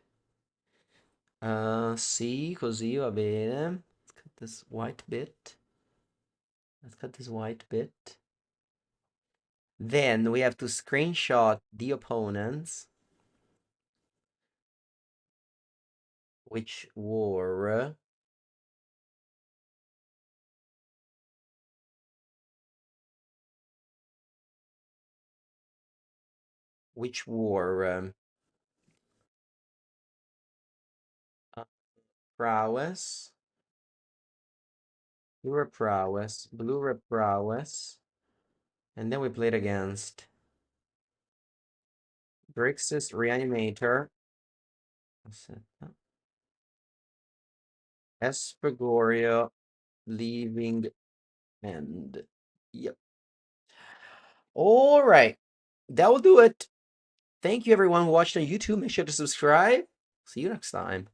Sì, così va bene. Let's cut this white bit. Let's cut this white bit. Then we have to screenshot the opponents, which were uh, Prowess, UR Prowess, Blue Prowess, and then we played against Grixis Reanimator, Esper Goryo, leaving end. Yep. All right, that will do it. Thank you everyone who watched on YouTube. Make sure to subscribe. See you next time.